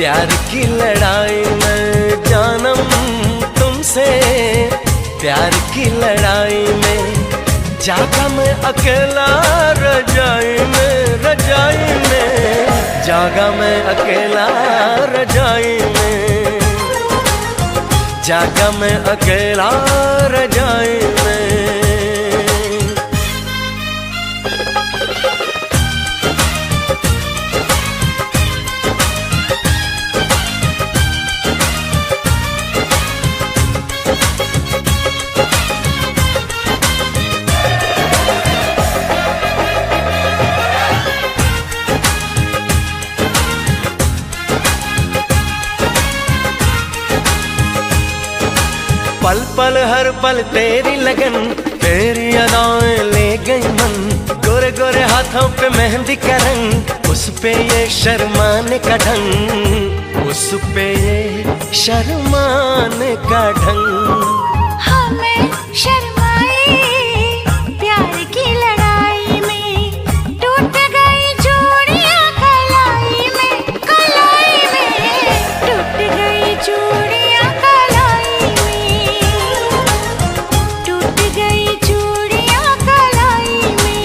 प्यार की लड़ाई में जानम तुमसे, प्यार की लड़ाई में जागा मैं अकेला रजाई में, रजाई में जागा मैं अकेला रजाई में, जागा मैं अकेला रजाई में। पल पल हर पल तेरी लगन, तेरी अदाएं ले गई मन, गोरे गोरे हाथों पे मेहंदी का रंग, उस पे ये शर्माने का ढंग, उस पे ये शर्माने का ढंग। हमें शर्माए प्यार की लड़ाई में, टूट गई चूड़ियां कलाई में, कलाई में टूट गई चूड़ियां कलाई में, टूट गई चूड़ियां कलाई में।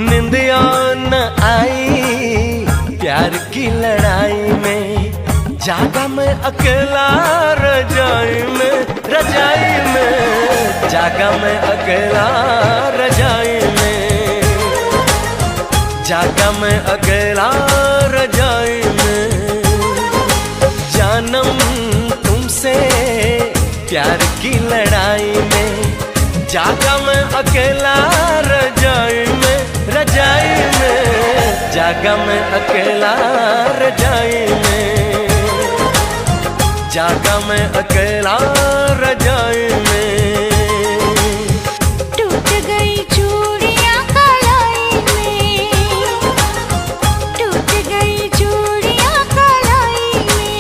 निंदिया न आई प्यार की लड़ाई में, जागा मैं अकेला रजाई में, रजाई में जागा मैं अकेला रजाई में, जागा मैं अकेला रजाई में। जानम तुमसे प्यार की लड़ाई में, जागा मैं अकेला रजाई में, रजाई में जागा मैं अकेला रजाई में, जागा मैं अकेला रजाई में। टूट गई चूड़ियां कलाई में, टूट गई चूड़ियां कलाई में।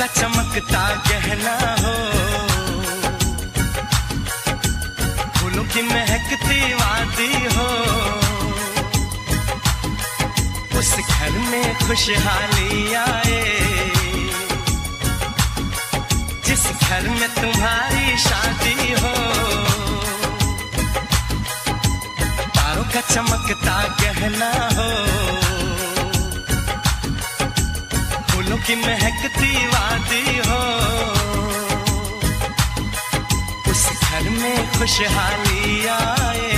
का चमकता गहना हो, फूलों की महकती वादी हो, उस घर में खुशहाली आए जिस घर में तुम्हारी शादी हो। तारों का चमकता गहना हो, फूलों की महकती वादी हो, उस घर में खुशहाली आए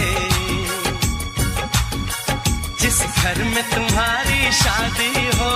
जिस घर में तुम्हारी शादी हो।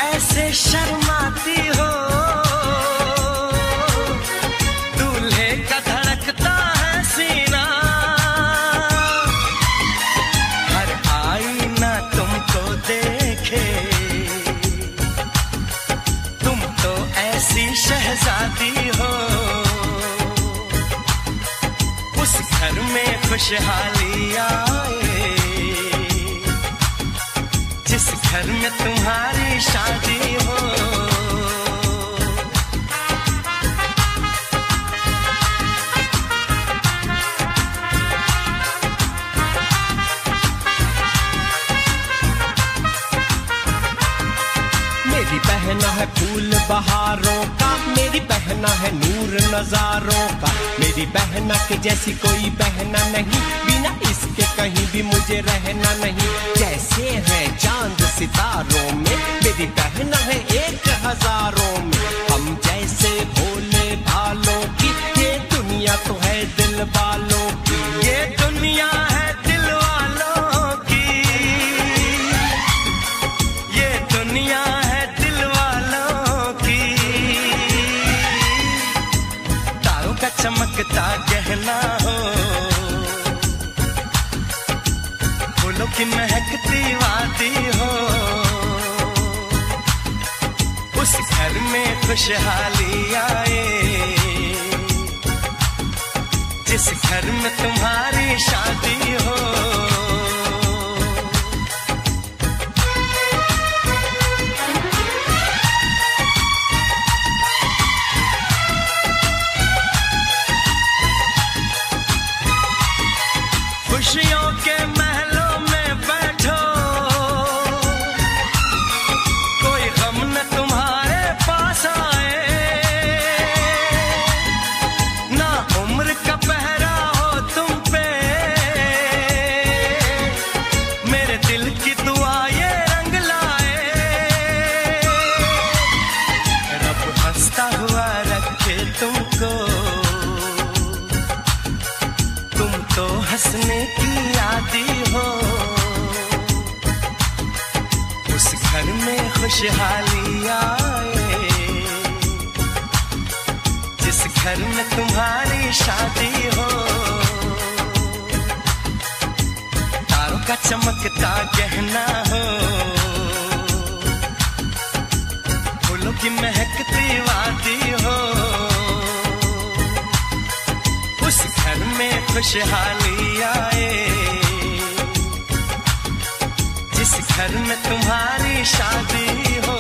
ऐसे शर्माती हो, दूल्हे का धड़कता है सीना, हर आईना तुमको देखे, तुम तो ऐसी शहजादी हो। उस घर में खुशहाली आए जिस घर में तुम्हारी शादी हो। मेरी बहना है फूल बहारों का, मेरी बहना है नूर नजारों का, मेरी बहना के जैसी कोई बहना नहीं, बिना इसके कहीं भी मुझे रहना नहीं। जैसे है चांद सितारों में, मेरी बहना है एक हजारों में, हम जैसे भोले भालों की, ये दुनिया तो है दिल वालों की, ये दुनिया है दिल वालों की, ये दुनिया है दिल वालों की। तारों का चमकता गहना हो, फूलों की महकती वादी हो, उस घर में खुशहाली आए जिस घर में तुम्हारी शादी हो। खुशियों के महलों में बैठो, कोई गम न तुम्हारे पास आए, ना उम्र का पहरा हो तुम पे, मेरे दिल की दुआ ये रंग लाए। रब हंसता हुआ रखे तुमको, तुम तो हंसने की आदी हो। उस घर में खुशहाली आए जिस घर में तुम्हारी शादी हो। तारों का चमकता गहना हो, फूलों की महकती वादी हो, उस घर में खुशहाली आए जिस घर में तुम्हारी शादी हो।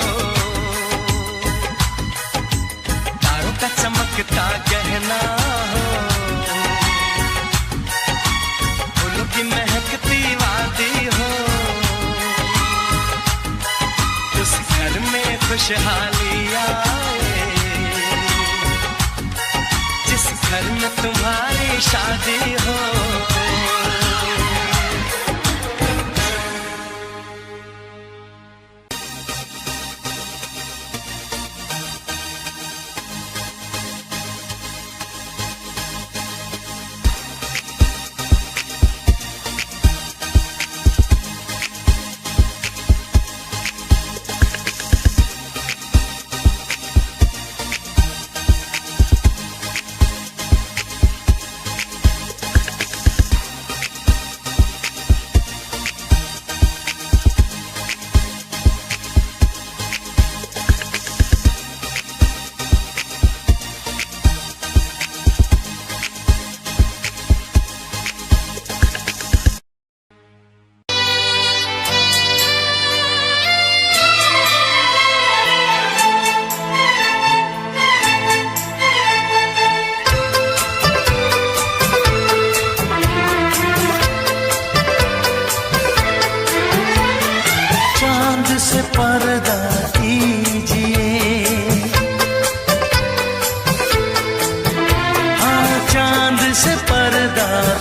तारों का चमकता गहना हो, फूलों की महकती वादी हो, उस घर में खुशहाली आए जिस घर में तुम्हारी शादी हो।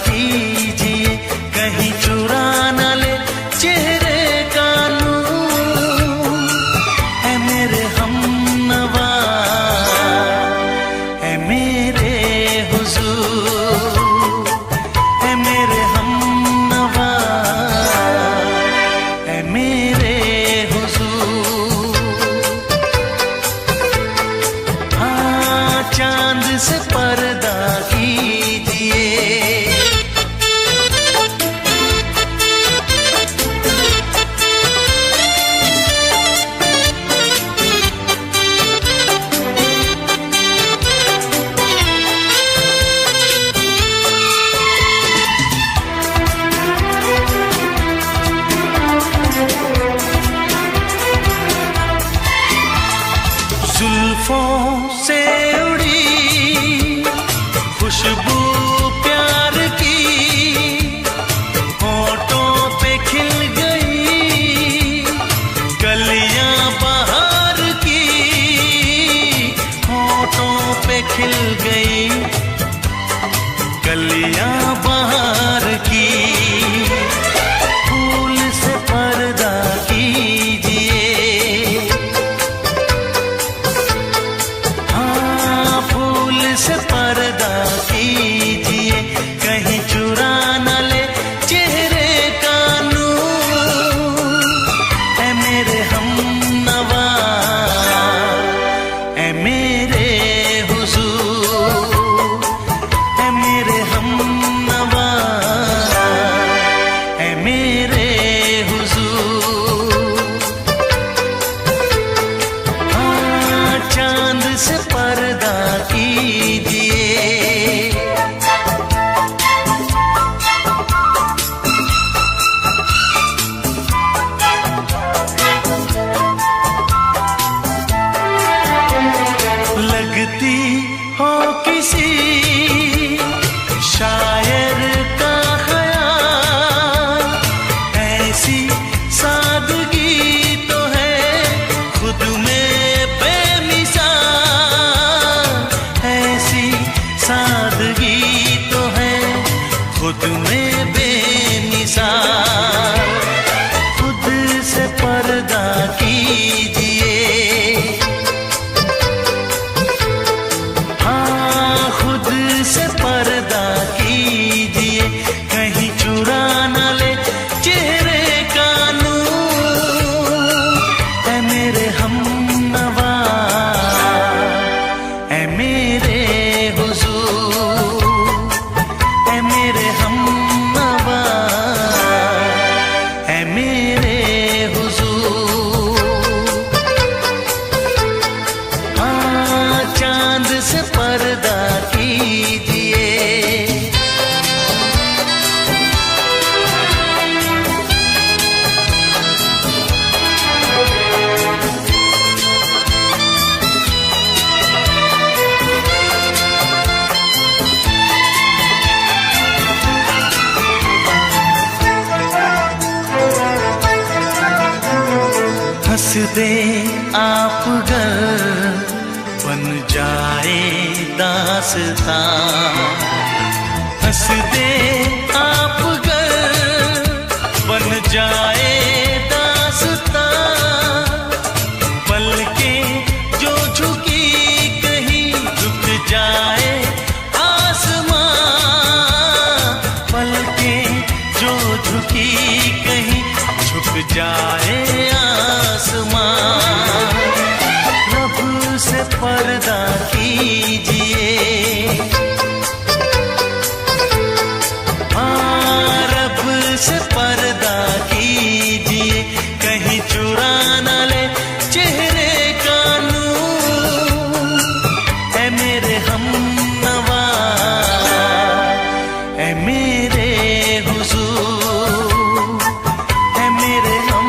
कीजिए, कहीं चुरा न ले चेहरे का नूर। है मेरे हमनवा, है मेरे हुजूर, है मेरे हमनवा, है मेरे हुजूर। हाँ, चांद से पर्दा कीजिए, जुल्फों से उड़ी खुशबू प्यार की, होठों पे खिल गई कलियां बहार की, होठों पे खिल गई कलियां बहार की। फूल से पर्दा कीजिए, हाँ, फूल से पर्दा कीजिए, कहीं चुरा न ले चेहरे का नूर। है मेरे हमनवा, है मेरे हुजूर, है मेरे हमनवा, है मेरे हुजूर। हाँ, चांद से पर्दा कीजिए, लगती हो किसी शायर का ख्याल, ऐसी सादगी तो है खुद में बेमिसाल, ऐसी सादगी तो है खुद में बेमिसाल। खुद से पर्दा कीजिए, हाँ, खुद से पर्दा कीजिए, कहीं चुरा न ले चेहरे का नूर। है मेरे हमनवा, है मेरे हुजूर, है मेरे हमनवा, है मेरे हुजूर। हाँ, चांद से पर्दा कीजिए, हंस दे आप गर बन जाए दास्तां, हंस दे आप गर बन जाए दास्तां। पलकें जो झुकी कहीं झुक जाए आसमां, पलकें जो झुकी कहीं झुक जाए आसमां। रब से पर्दा कीजिए, हाँ, रब से पर्दा कीजिए, कहीं चुरा न ले चेहरे का नूर। है मेरे हमनवा, है मेरे हुजूर, है मेरे हम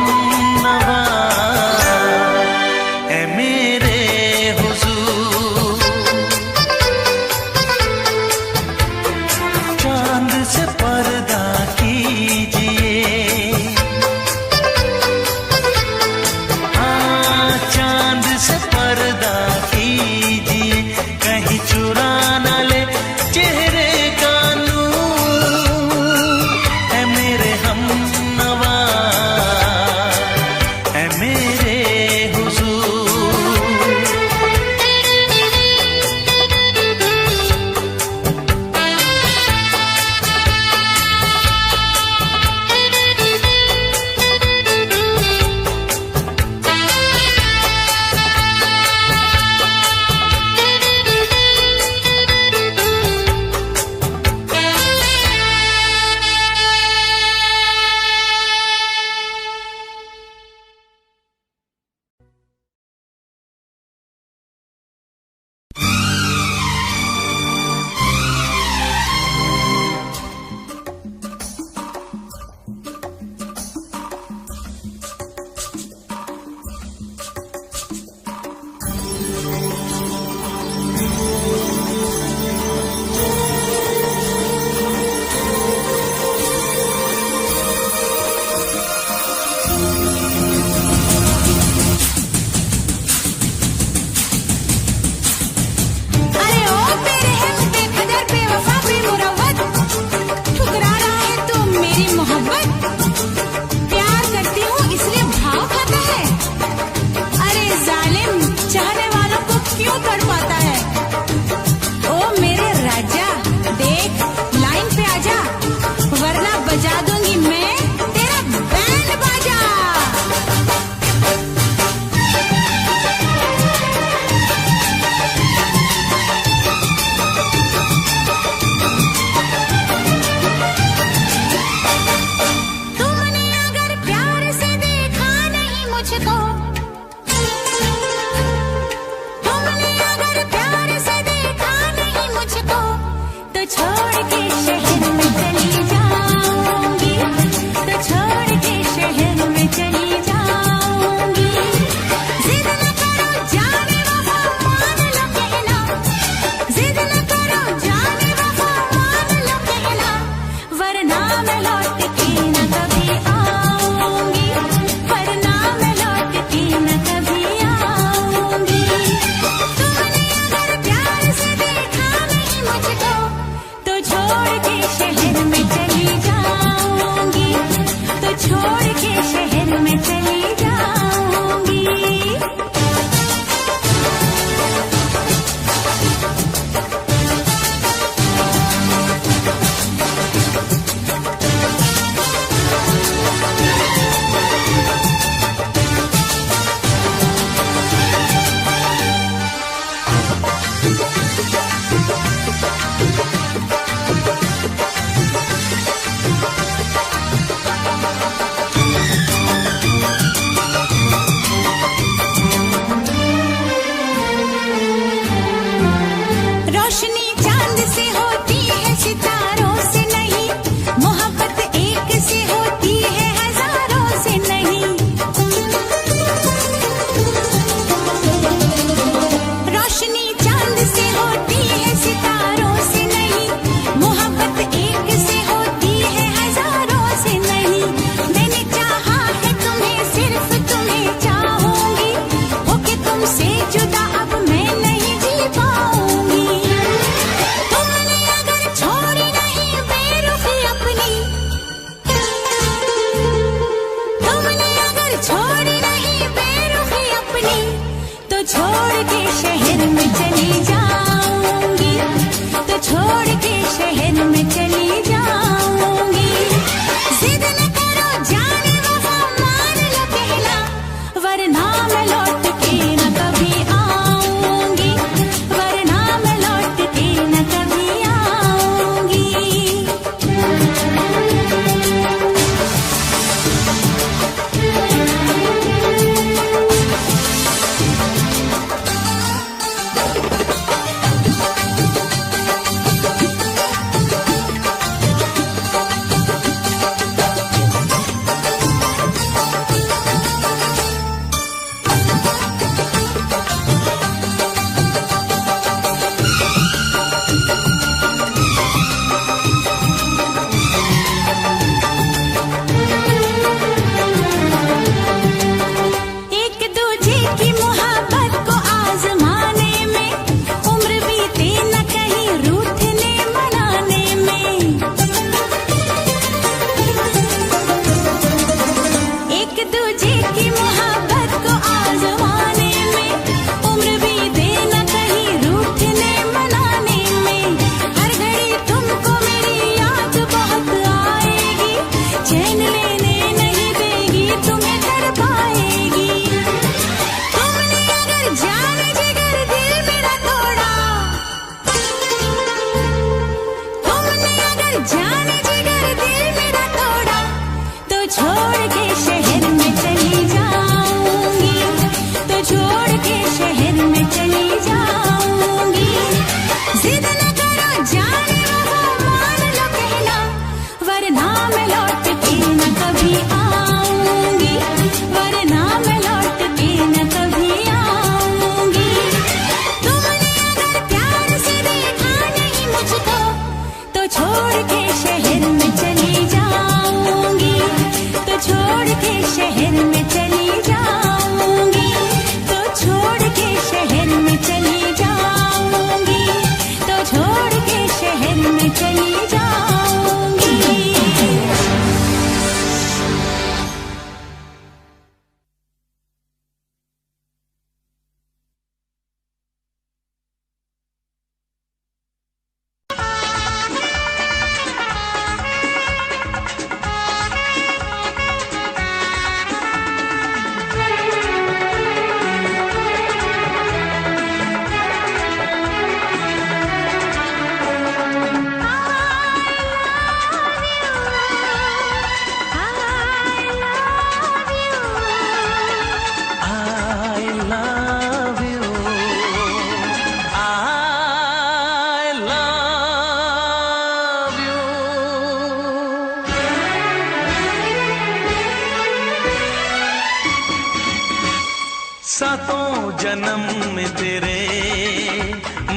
तेरे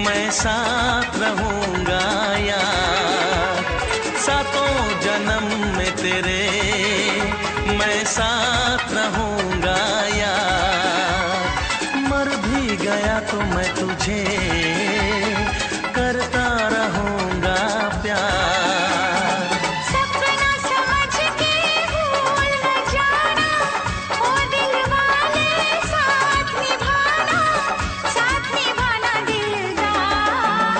मैं साथ रहूंगा यार, सातों जन्म में तेरे मैं साथ रहूंगा यार, मर भी गया तो मैं तुझे करता रहूंगा प्यार। सपना समझ के भूल न जाना, ओ दिल वाले साथ निभाना दिलदार।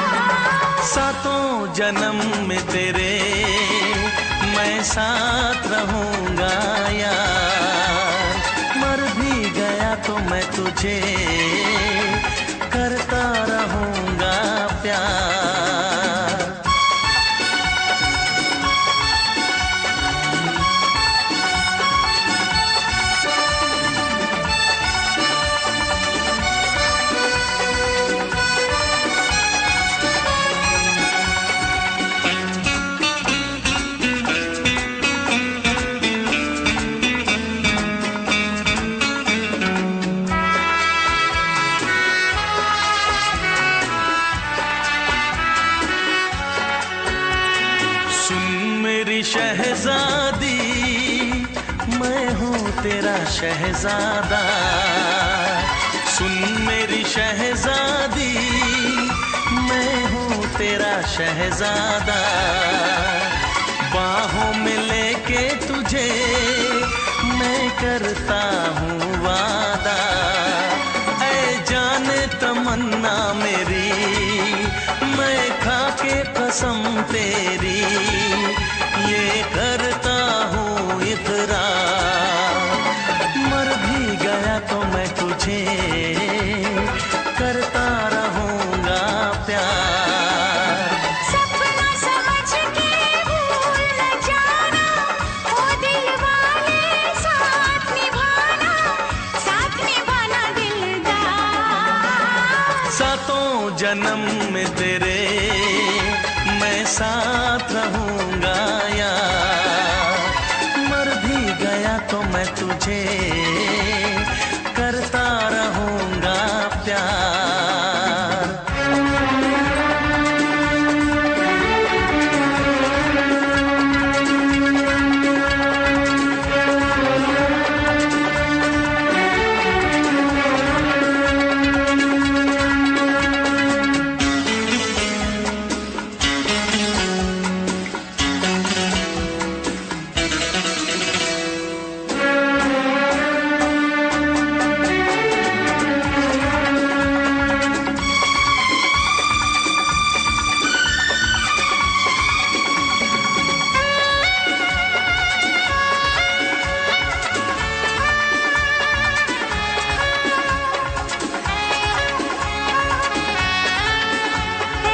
सातों जन्म में तेरे मैं साथ रहूंगा यार, मर भी गया तो मैं तुझे करता रहूंगा प्यार। शहजादी मैं हूँ तेरा शहजादा, सुन मेरी शहजादी मैं हूँ तेरा शहजादा, बाहों में लेके तुझे मैं करता हूँ वादा, ऐ जाने तमन्ना मेरी मैं खा के कसम तेरी ये करता हूँ इकरार, मर भी गया तो मैं तुझे करता रहूंगा प्यार। सपना समझ के भूल न जाना, ओ दिल वाले साथ निभाना दिलदार। सातों जन्म में तेरे मैं साथ रहूंगा यार, मर भी गया तो मैं तुझे करता रहूंगा प्यार।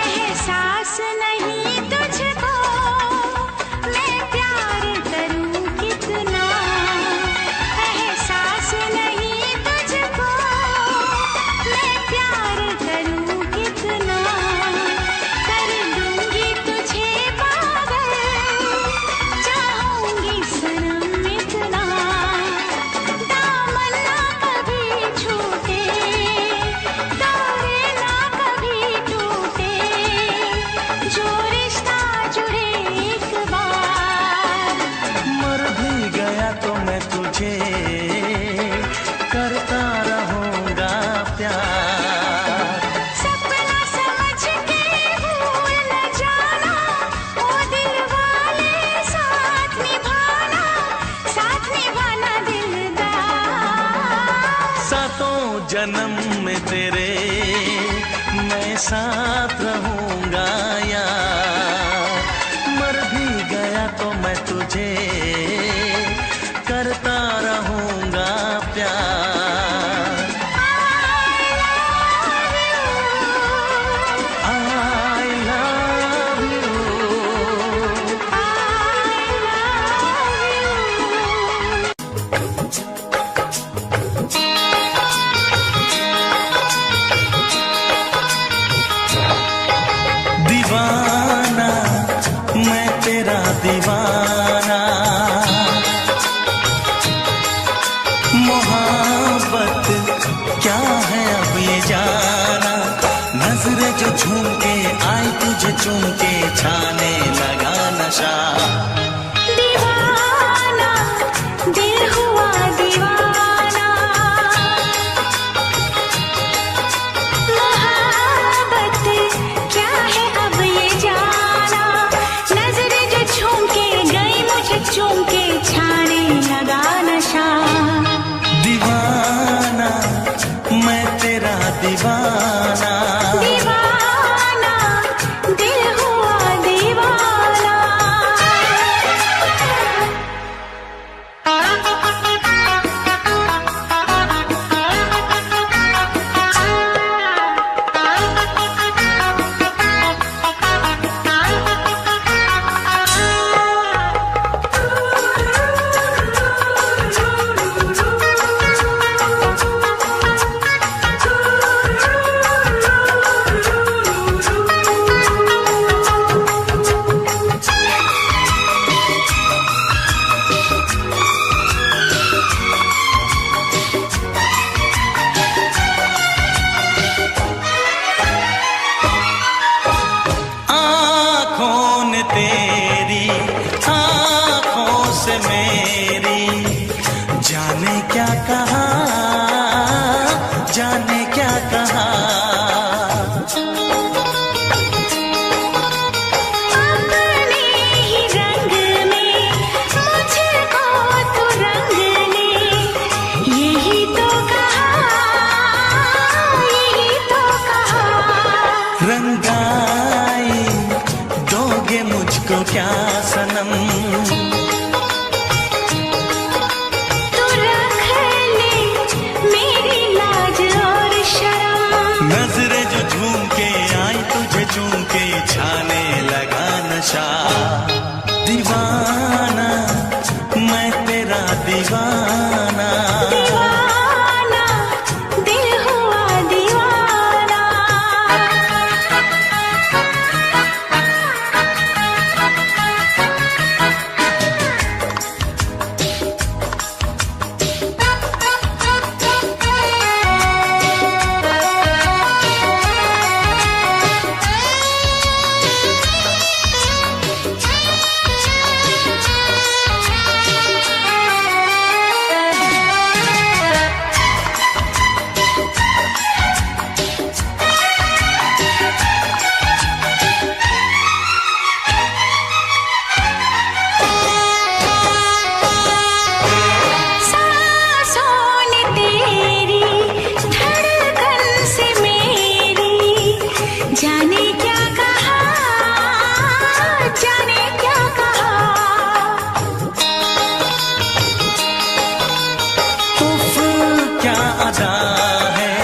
एहसास नहीं तुझको मैं प्यार करूं कितना, एहसास नहीं तुझको मैं प्यार करूं कितना, कर दूंगी तुझे पागल चाहूंगी सनम इतना, दामन ना कभी छूटे तारे ना कभी टूटे, जो रिश्ता जुड़े एक बार। मर भी गया तो मैं तुझे करता रहूंगा प्यार। सपना समझ के भूल न जाना, ओ दिल वाले साथ निभाना दिलदार। सातों जन्म में तेरे मैं साथ रहूंगा यार, मर भी गया तो मैं तुझे करता रहूंगा प्यार। I love you। I love you। तुझे चूम के छाने लगा नशा। दीवाना दिल हुआ दीवाना, मोहब्बत क्या है अब ये जाना। नजरें जो झूम के गई मुझे चूम के छाने लगा नशा। दीवाना मैं तेरा दीवाना, दीवाना दिल हुआ दीवाना। तेरी आँखों से मेरी जाने क्या कहा, जाने क्या कहा। अपने ही रंग में मुझको तो रंग ने, यही तो कहा, यही तो कहा। रंगाई दोगे मुझको क्या सनम, तू रख ले मेरी लाज और शर्म। नजरें जो झूम के आई तुझे चूम के छाने लगा नशा। दीवाना मैं तेरा दीवाना, दीवाना दिल हुआ दीवाना। जाने क्या कहा, जाने क्या कहा। उफ क्या अदा है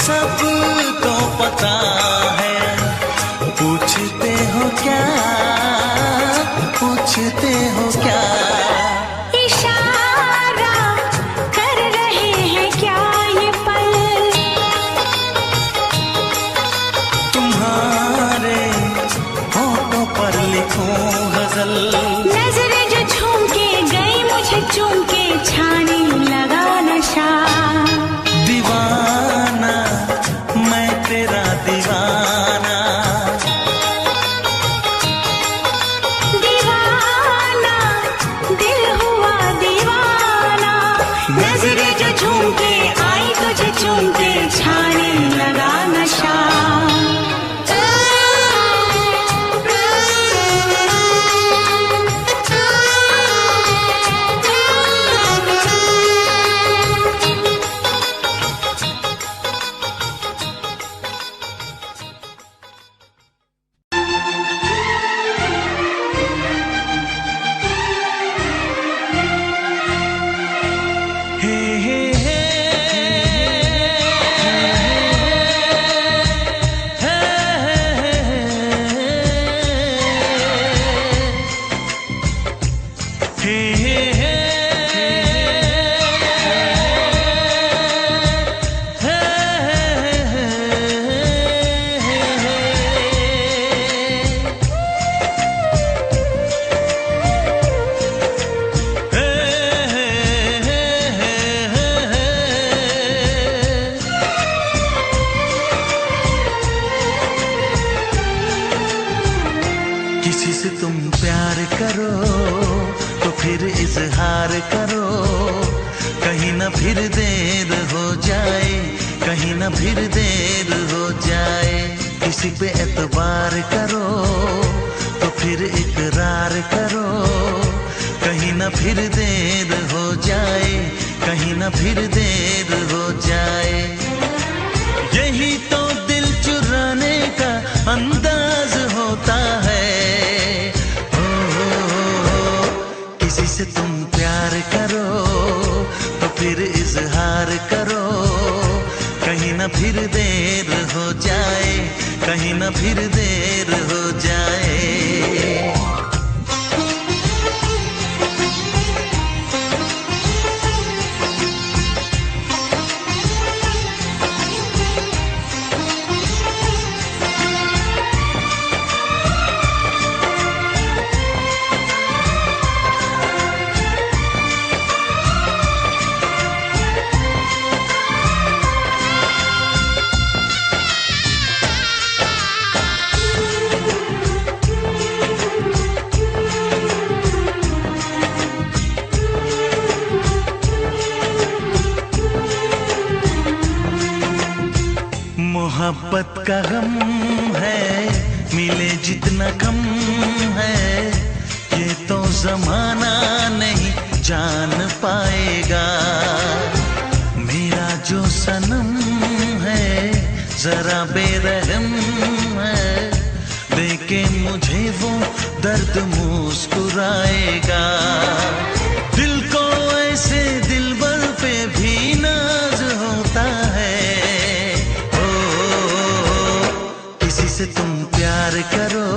सबको पता है। पूछते हो क्या, पूछते हो क्या। इशारा कर रहे हैं क्या ये पल, तुम्हारे होठों पर लिखूं गजल। नजरें जो झूम के गई मुझे चूम के छाने लगा नशा। दीवाना मैं तेरा दीवाना, दीवाना दिल हुआ दीवाना। नजरें जो झूम के आई तुझे चूम के छाने लगा नशा। किसी से तुम प्यार करो तो फिर इजहार करो, कहीं ना फिर देर हो जाए, कहीं ना फिर देर हो जाए। किसी पे एतबार करो तो फिर इकरार करो, कहीं ना फिर देर हो जाए, कहीं ना फिर देर हो जाए। यही तो दिल चुराने का अंदाज होता है। किसी से तुम प्यार करो तो फिर इजहार करो, कहीं ना फिर देर हो जाए, कहीं ना फिर देर हो जाए। मोहब्बत का गम है, मिले जितना कम है, ये तो जमाना नहीं जान पाएगा। मेरा जो सनम है जरा बेरहम है, देखे मुझे वो दर्द मुस्कुराएगा। दिल को ऐसे दिलबर पे भी नाज होता है। से तुम प्यार करो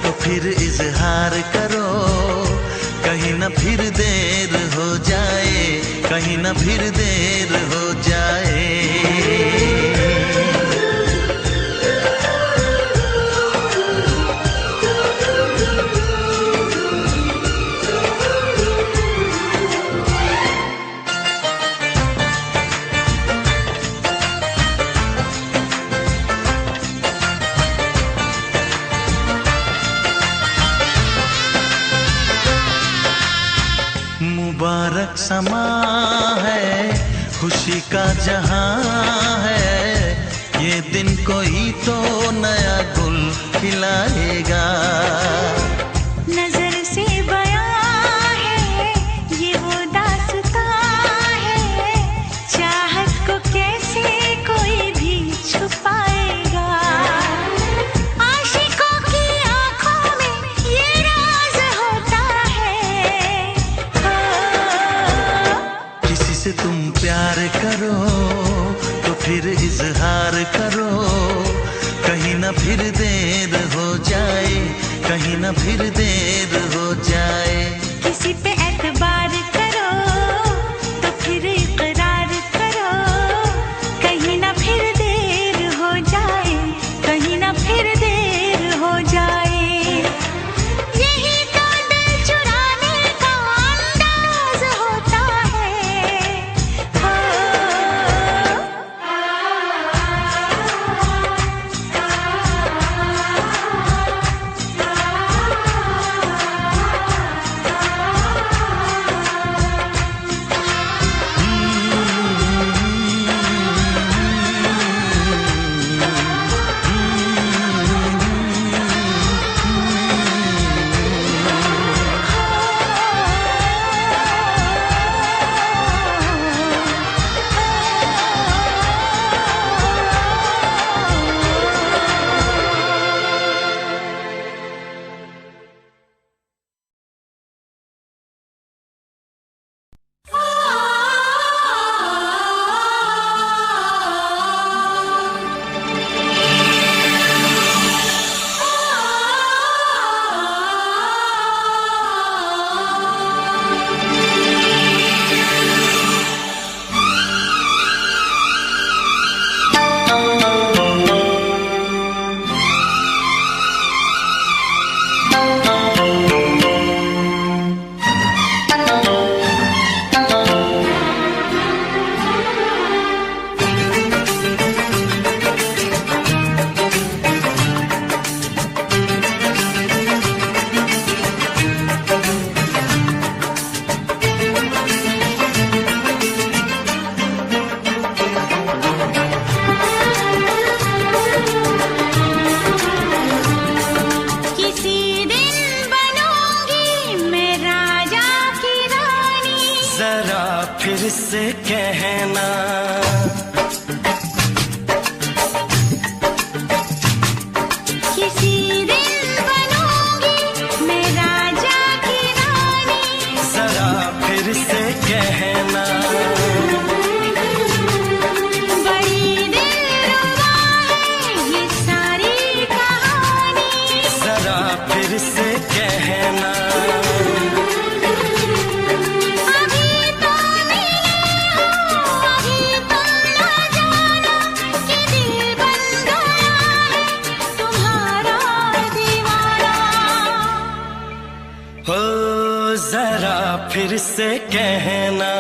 तो फिर इजहार करो, कहीं ना फिर देर हो जाए, कहीं ना फिर देर हो जाए। मुबारक समा है, खुशी का जहां है, ये दिन कोई तो नया गुल खिलाएगा। नजर से बयां है ये वो दास्तां है, चाहत को कैसे कोई भी छुपाएगा। आशिकों की आंखों में ये राज होता है। किसी से तुम प्यार करो तो फिर इजहार करो, कहीं ना फिर देर हो जाए, कहीं ना फिर देर हो जाए। किसी पे एतबार करो तो फिर इकरार करो, कहीं ना फिर देर हो जाए, कहीं ना फिर देर हो जाए। यही तो दिल चुराने का अंदाज होता है। फिर से कहना। किसी दिन बनूंगी मैं राजा की रानी, जरा फिर से कहना। बड़ी दिलरुबा है ये सारी कहानी, जरा फिर से कहना। अभी तो मिले हो, अभी तुम ना जाना कि दिल बन गया है तुम्हारा दीवाना। हो जरा फिर से कहना।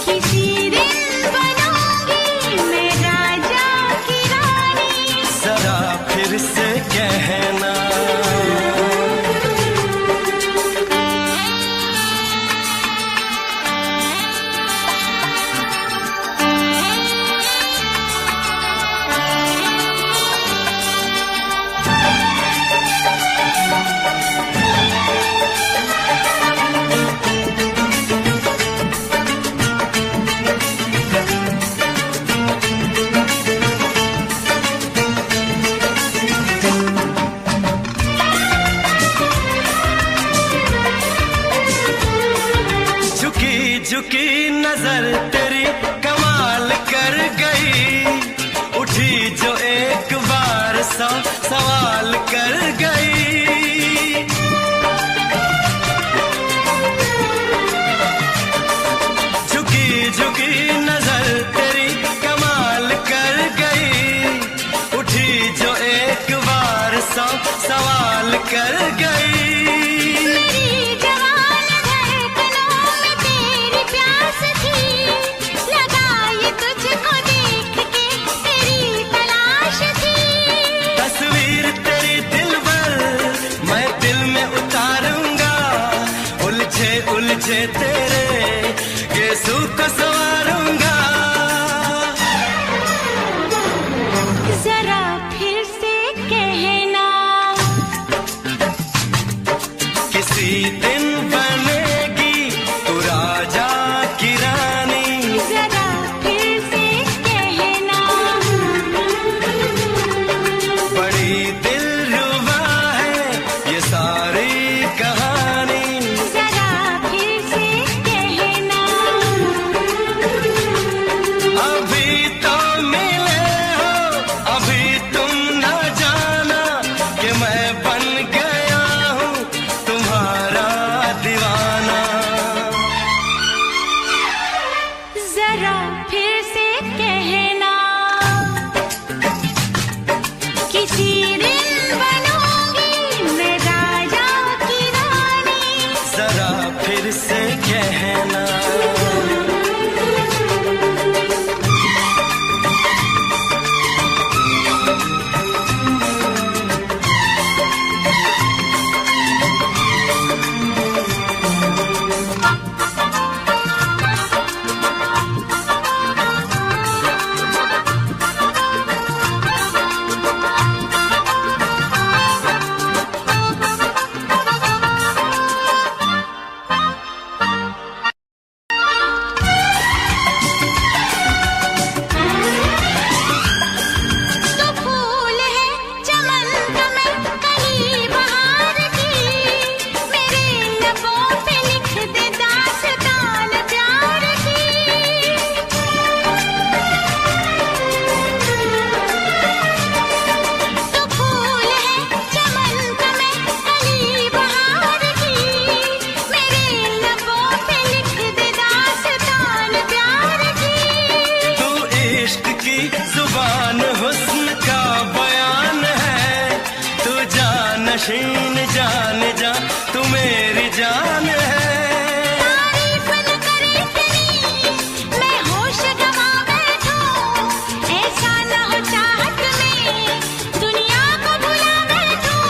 किसी दिन बनूंगी मैं राजा की रानी, जरा फिर से कहना। झुकी झुकी नजर तेरी कमाल कर गई, उठी जो एक बार सौ सवाल कर गई। झुकी झुकी नजर तेरी कमाल कर गई, उठी जो एक बार सौ सवाल कर गई। मेरी जवान धड़कनों में तेरी प्यास थी, लगाई तुझको देख के तेरी तलाश थी। तस्वीर तेरी दिल भर मैं दिल में उतारूंगा, उलझे उलझे तेरे गेसू को संवारूंगा। जरा फिर से कहना। किसी दिन बनेगी तू राजा की रानी, जरा फिर से कहना। बड़ी दिलरुबा है ये सारी कहानी। जरा फिर से कहना। अभी तो मिले हो, अभी तुम न जाना कि मैं बन गया हूँ तुम्हारा दीवाना। जरा फिर से कहना। किसी दिन बनूंगी मैं राजा की रानी, जरा फिर से कहना। तो फूल है चमन का मैं कली बहार की, मेरे लबों पे लिख दे दास्तान प्यार की। तो फूल है चमन का मैं कली बहार की, मेरे लबों पे लिख दे दास्तान प्यार की। तू इश्क की जुबान हुस्न का बयान है, तू जानशीन जान जा तू मेरी जान है। तारीफ न करे तेरी मैं होश गवा बैठूं, ऐसा न हो चाहत में दुनिया को भुला बैठूं।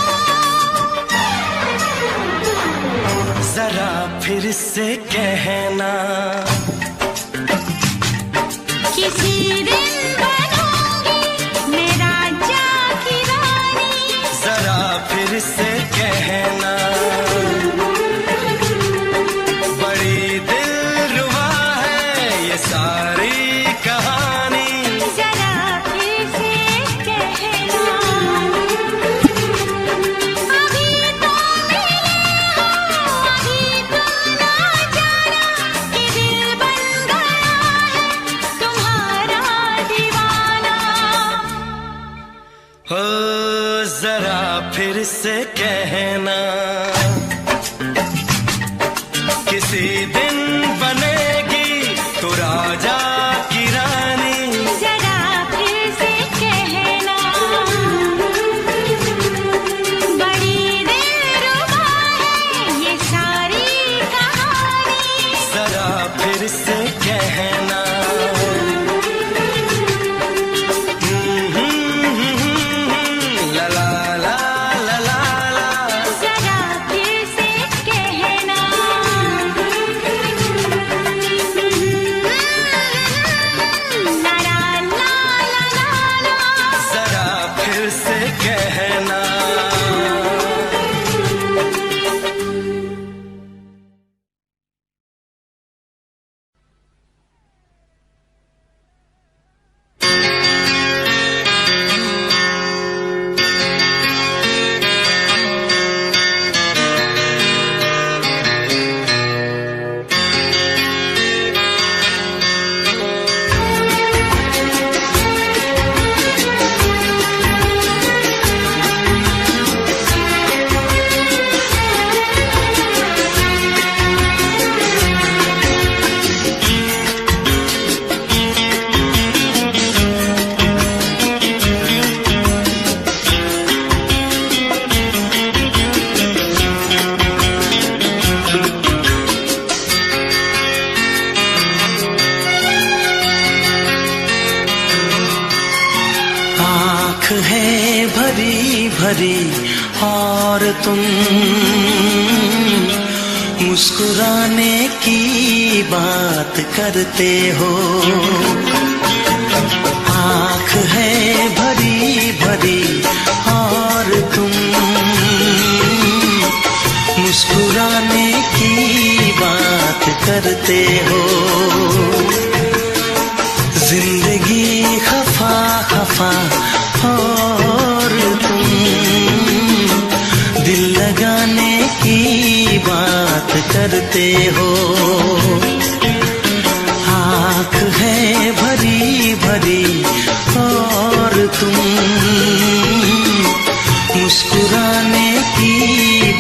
जरा फिर से कहना। किसी दिन बनूंगी मैं राजा की रानी, जरा फिर से कहना। बड़ी हो जरा फिर से कहना, किसी दिन बनेगी तू राजा की रानी। जरा फिर से कहना, बड़ी दिलरुबा है ये सारी कहानी। जरा फिर से कहना, ला ला ला ला ला ला। जरा फिर से कहना, ला ला ला ला ला। जरा फिर से कहना। आँख है भरी भरी और तुम मुस्कुराने की बात करते हो। आँख है भरी भरी और तुम मुस्कुराने की बात करते हो। जिंदगी खफा खफा और तुम दिल लगाने की बात करते हो। आँख है भरी भरी और तुम मुस्कुराने की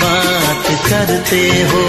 बात करते हो।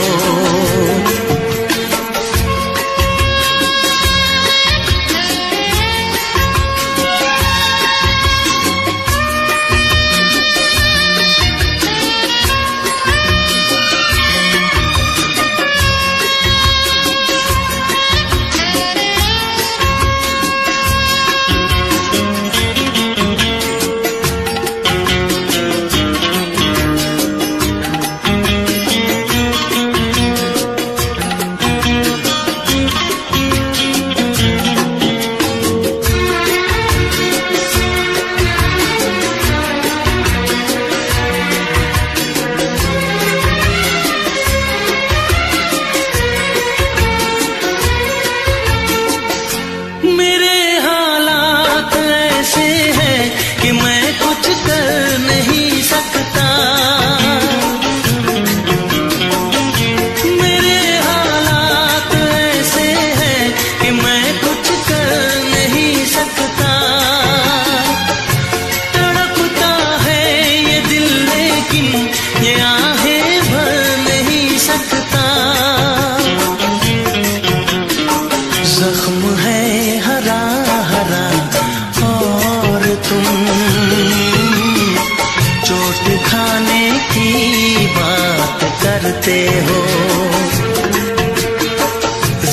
करते हो।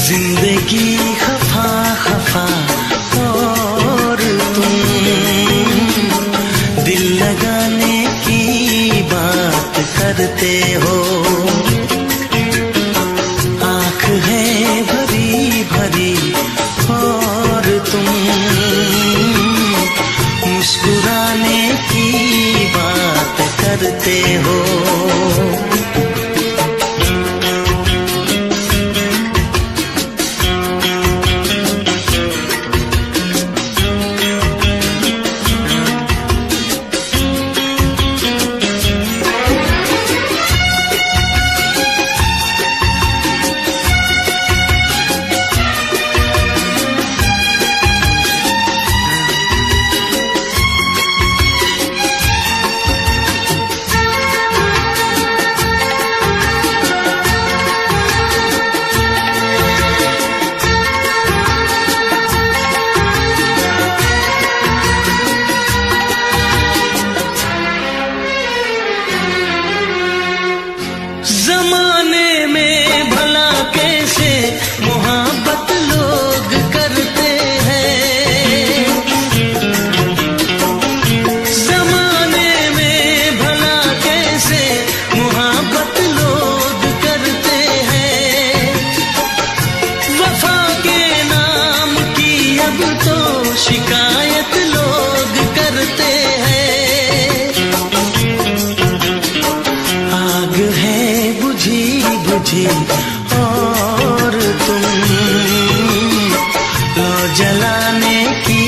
जिंदगी खफा खफा और तुम दिल लगाने की बात करते हो। आँख है भरी भरी और तुम मुस्कुराने की बात करते हो। बुझी और तुम लो जलाने की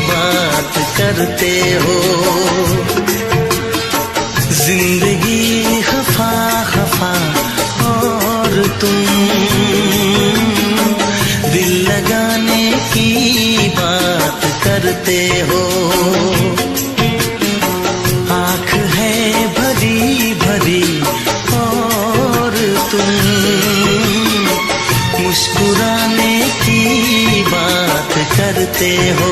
बात करते हो। जिंदगी खफा खफा और तुम दिल लगाने की बात करते हो। आँख है भरी भरी और तुम मुस्कुराने की बात करते हो।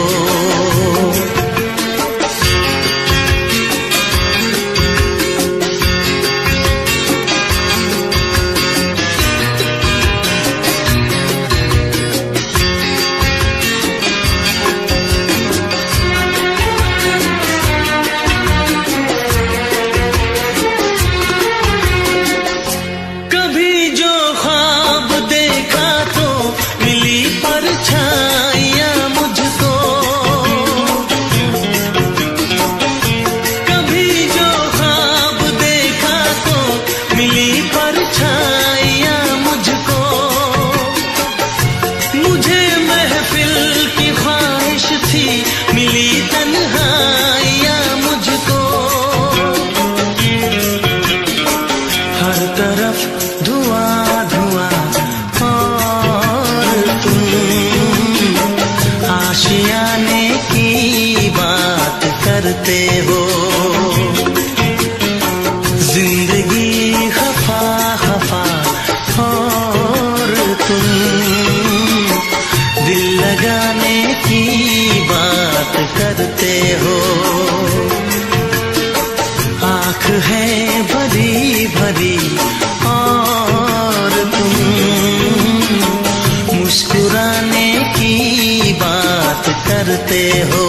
आशियाने की बात करते हो। जिंदगी खफा खफा और तुम दिल लगाने की बात करते हो। आँख है भरी भरी और तुम मुस्कुराने की बात करते हो।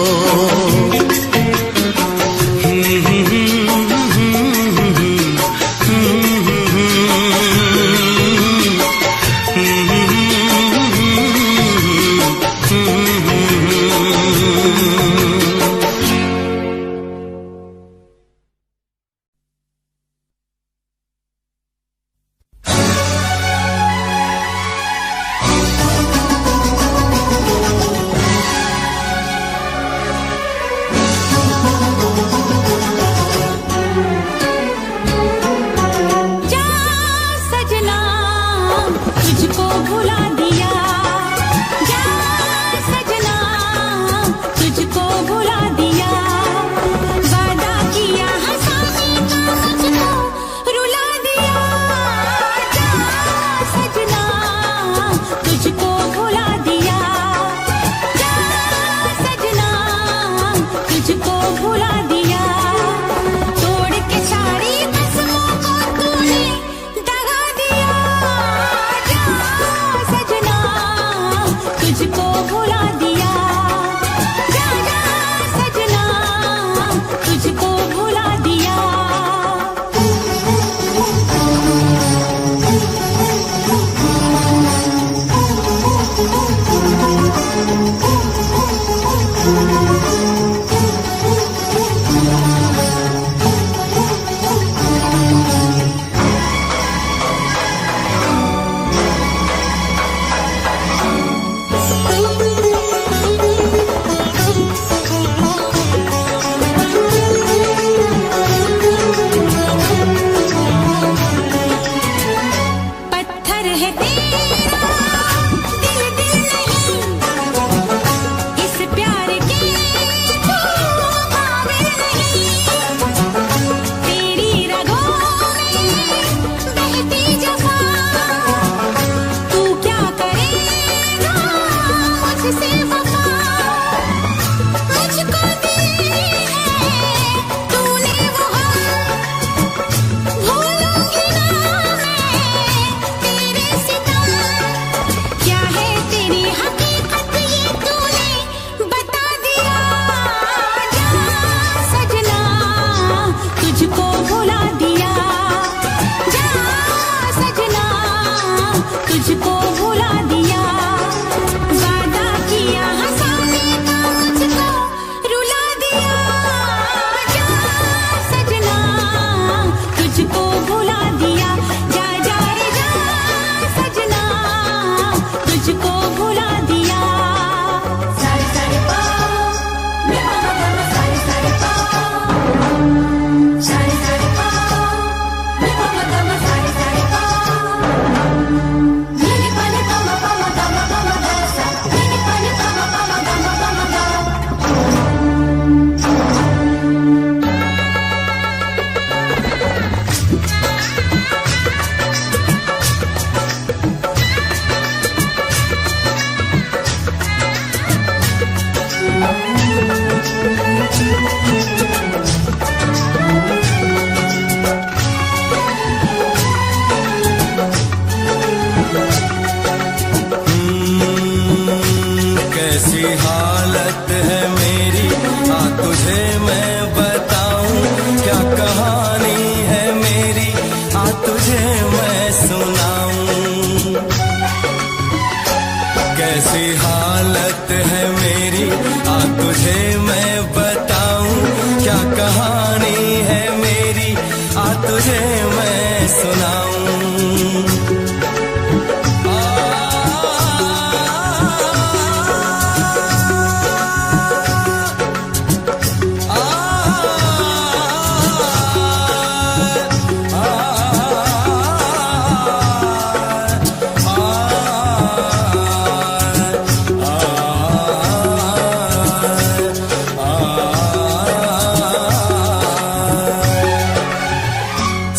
क्या कहानी है मेरी, आ तुझे मैं सुनाऊं।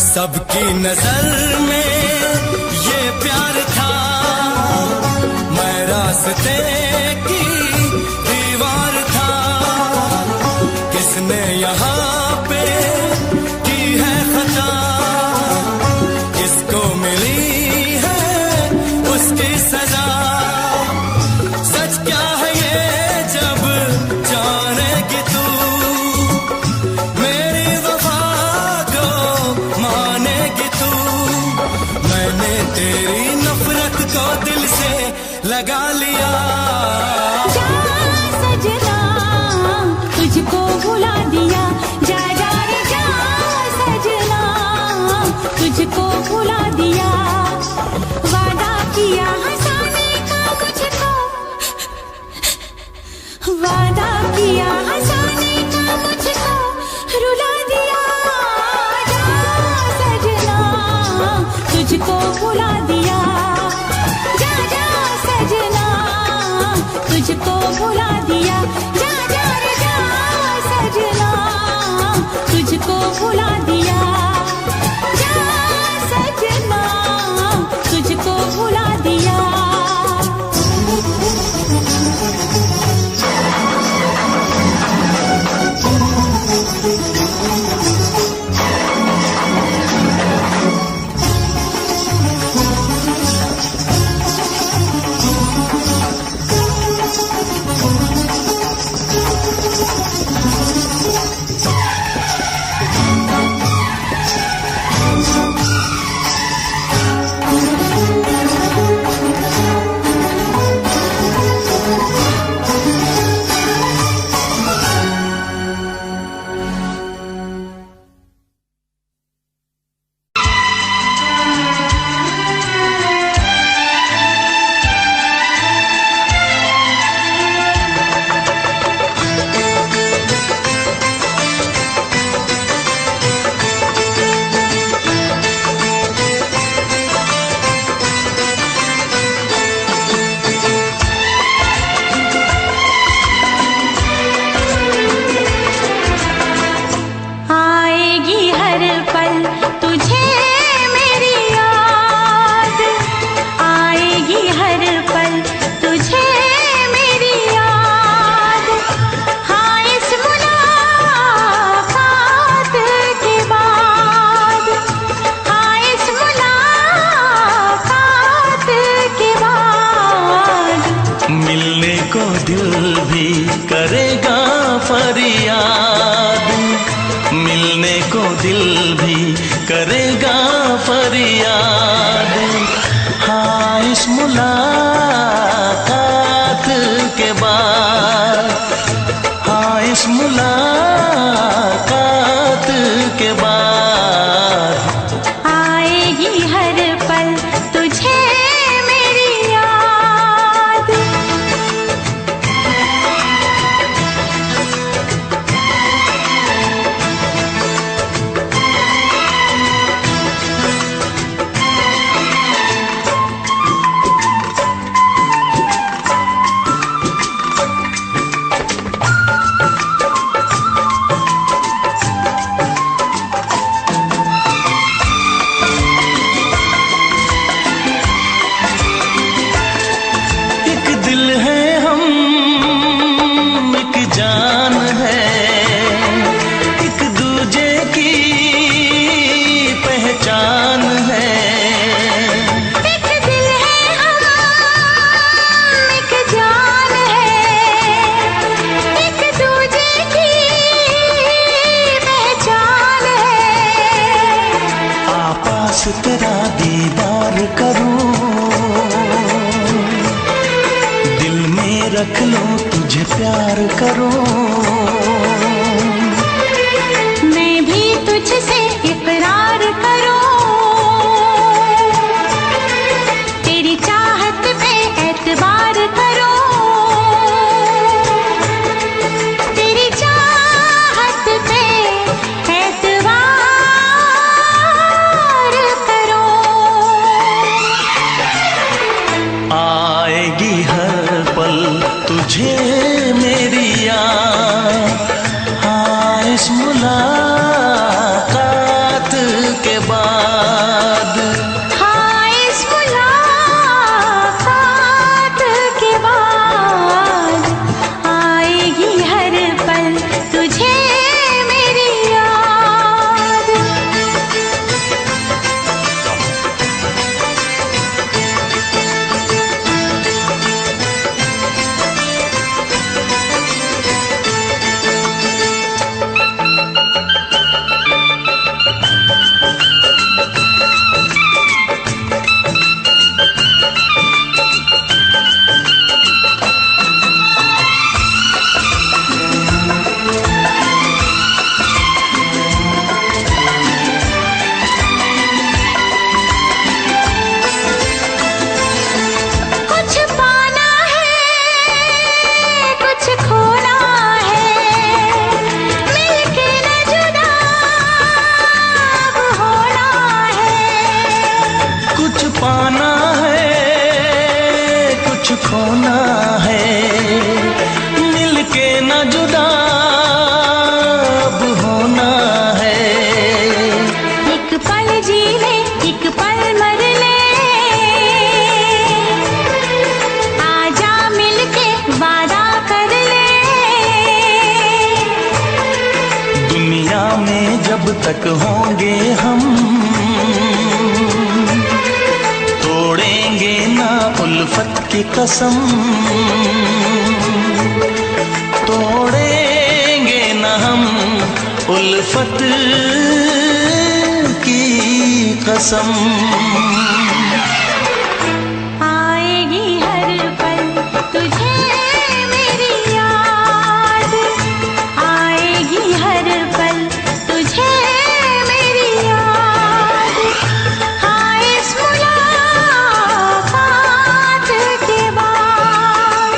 सबकी नजर में ये प्यार था, मैं रास्ते की दीवार था। किसने यहाँ पे की है खता, किसको मिली है उसकी सजा। सच क्या है ये जब जानेगी तू, मेरी वफा को मानेगी तू। मैंने तेरी नफरत को दिल से लगा लिया। जा सजना तुझको भुला दिया, जा जा रे जा सजना तुझको भुला दिया। वादा किया हंसाने का मुझको, वादा किया हंसाने का मुझको रुला दिया। जा सजना तुझको भुला दिया, जा जा सजना तुझको भुला दिया। जा जा रे जा सजना तुझको भुला दिया, जा सजना तुझको भुला दिया। करेगा फरियाद। हाँ इस मुलाकात के बाद, हाँ इस मुलाकात के बाद आएगी हर पल तुझे मेरी याद। जान है एक दूजे की पहचान है, एक दिल है हम एक जान है, एक दूजे की पहचान है। आपास तेरा दीदार करूं, दिल में रख लो तुझे प्यार करो। कुछ खोना है, मिलके न जुदा अब होना है। एक पल जी ले, एक पल मर ले, आजा मिलके वादा कर ले। दुनिया में जब तक होंगे हम, तोड़ेंगे ना उल्फत की कसम, तोड़ेंगे ना हम उल्फत की कसम। आएगी हर पल तुझे मेरी याद, आएगी हर पल तुझे मेरी याद। हाँ इस मुलाकात के बाद,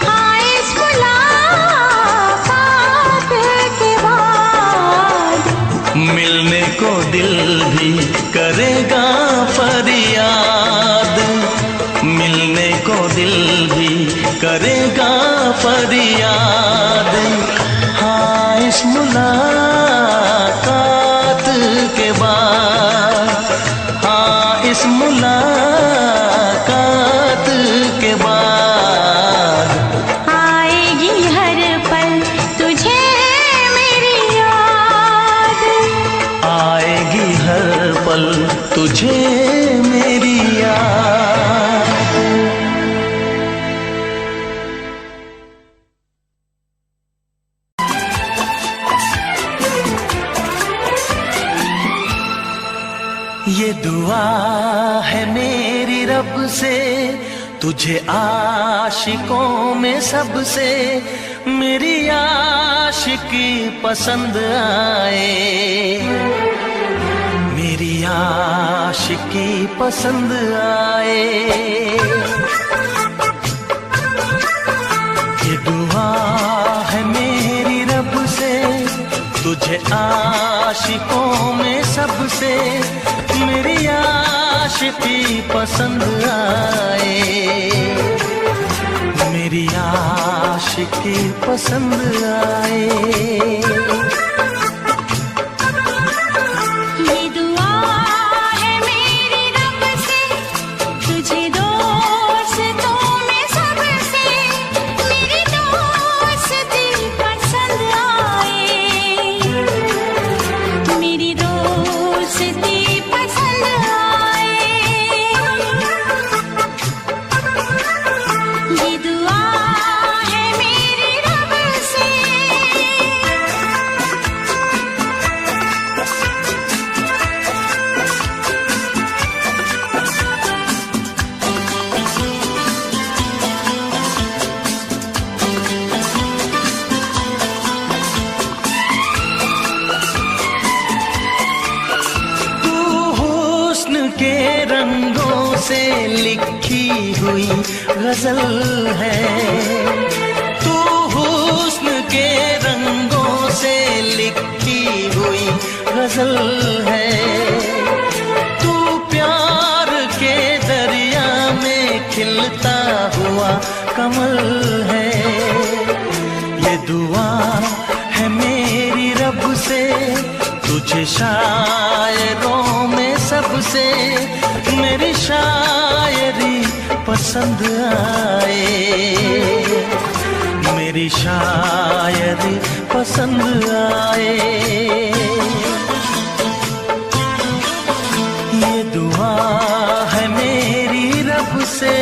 हाँ इस मुलाकात के बाद, मिलने को दिल भी करेगा फरियाद, मिलने को दिल भी करेगा फरियाद। हाँ इस मुलाकात के बाद, हाँ इस मुलाकात के बाद, आएगी हर पल तुझे मेरी याद, आएगी हर पल तुझे मेरी याद। ये दुआ है मेरी रब से, तुझे आशिकों में सबसे मेरी आशिकी पसंद आए, मेरी आशिकी पसंद आए। ये दुआ है मेरी रब से, तुझे आशिकों में सबसे मेरी आशिकी पसंद आए, मेरी आशिकी पसंद आए। ये दुआ है मेरी रब से, तुझे दोस्तों में सबसे मेरी दोस्ती पसंद आए, मेरी दोस्ती पसंद आए। ये दुआ है मेरी रब से। तू हुस्न के रंगों से लिखी हुई गजल है, तू हुस्न के रंगों से लिखी हुई गजल है। तू प्यार के दरिया में खिलता हुआ कमल है। ये दुआ है मेरी रब से, तुझे शायरों में सबसे मेरी शायरी पसंद आए, मेरी शायरी पसंद आए। ये दुआ है मेरी रब से।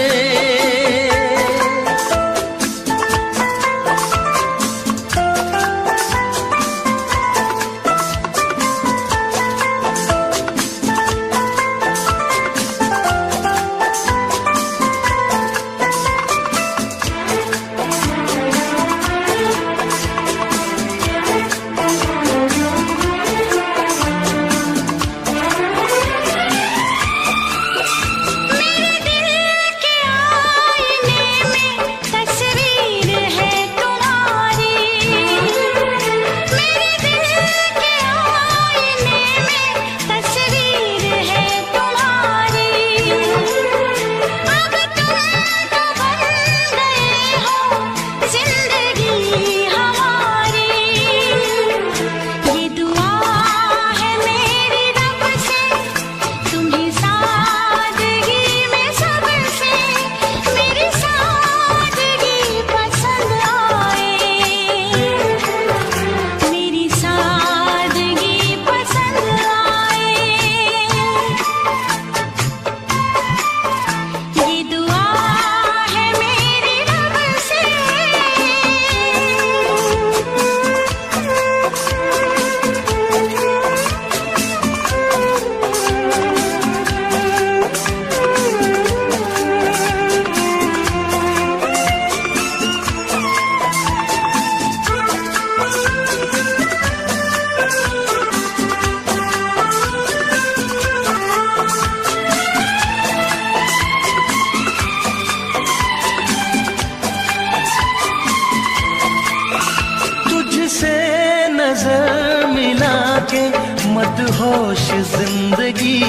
मदहोश जिंदगी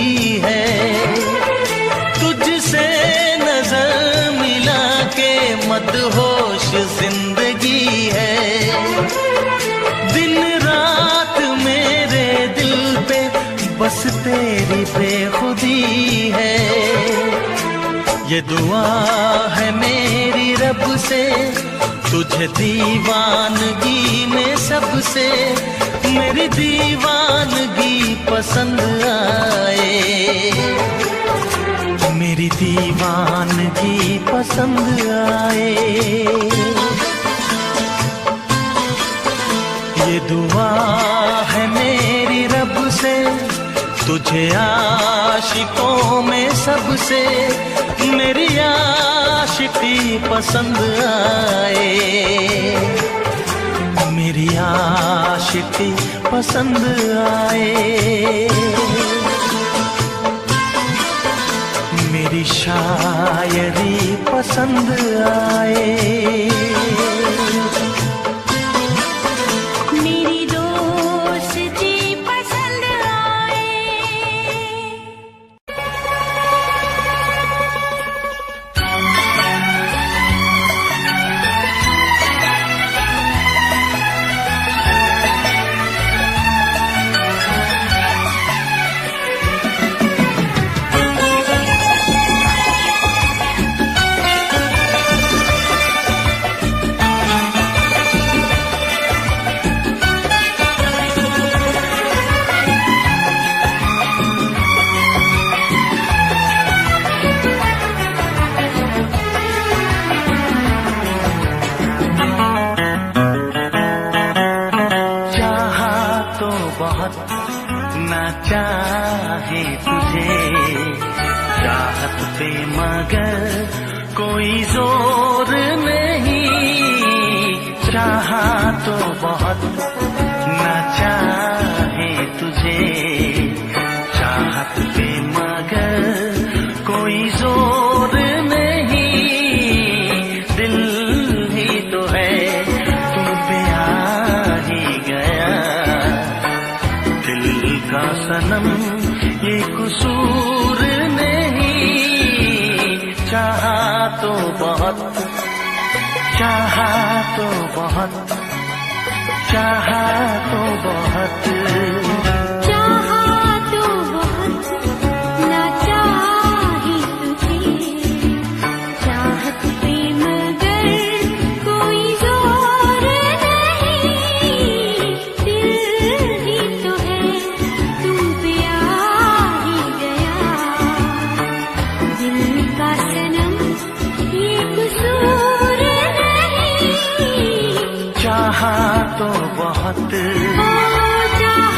है। तुझसे नजर मिला के मदहोश जिंदगी है। दिन रात मेरे दिल पे बस तेरी बेखुदी है। ये दुआ है मेरी रब से, तुझे दीवानगी में सबसे मेरी दीवानगी पसंद आए। मेरी दीवानगी पसंद आए। ये दुआ है मेरी रब से, तुझे आशिकों में सबसे मेरी आशिकी पसंद आए। मेरी आशिकी पसंद आए। मेरी शायरी पसंद आए। मेरी दोस्ती पसंद आए। ना चाहे तुझे चाहत पे मगर कोई जोर नहीं। चाहा तो बहुत ना चाहे तुझे चाहत पे मगर कोई जोर नहीं। दिल ही तो है तुम पे आ ही गया। दिल का सनम ये कसूर नहीं। चाहा तो बहुत चाहा तो बहुत चाहा तो बहुत चाहा तो बहुत ना चाही तुझे चाहत पे मगर कोई जोर नहीं। दिल ही तो है तुम पे आ ही गया। दिल का सनम ये कसूर नहीं। चाहा तो बहुत ओ चाहा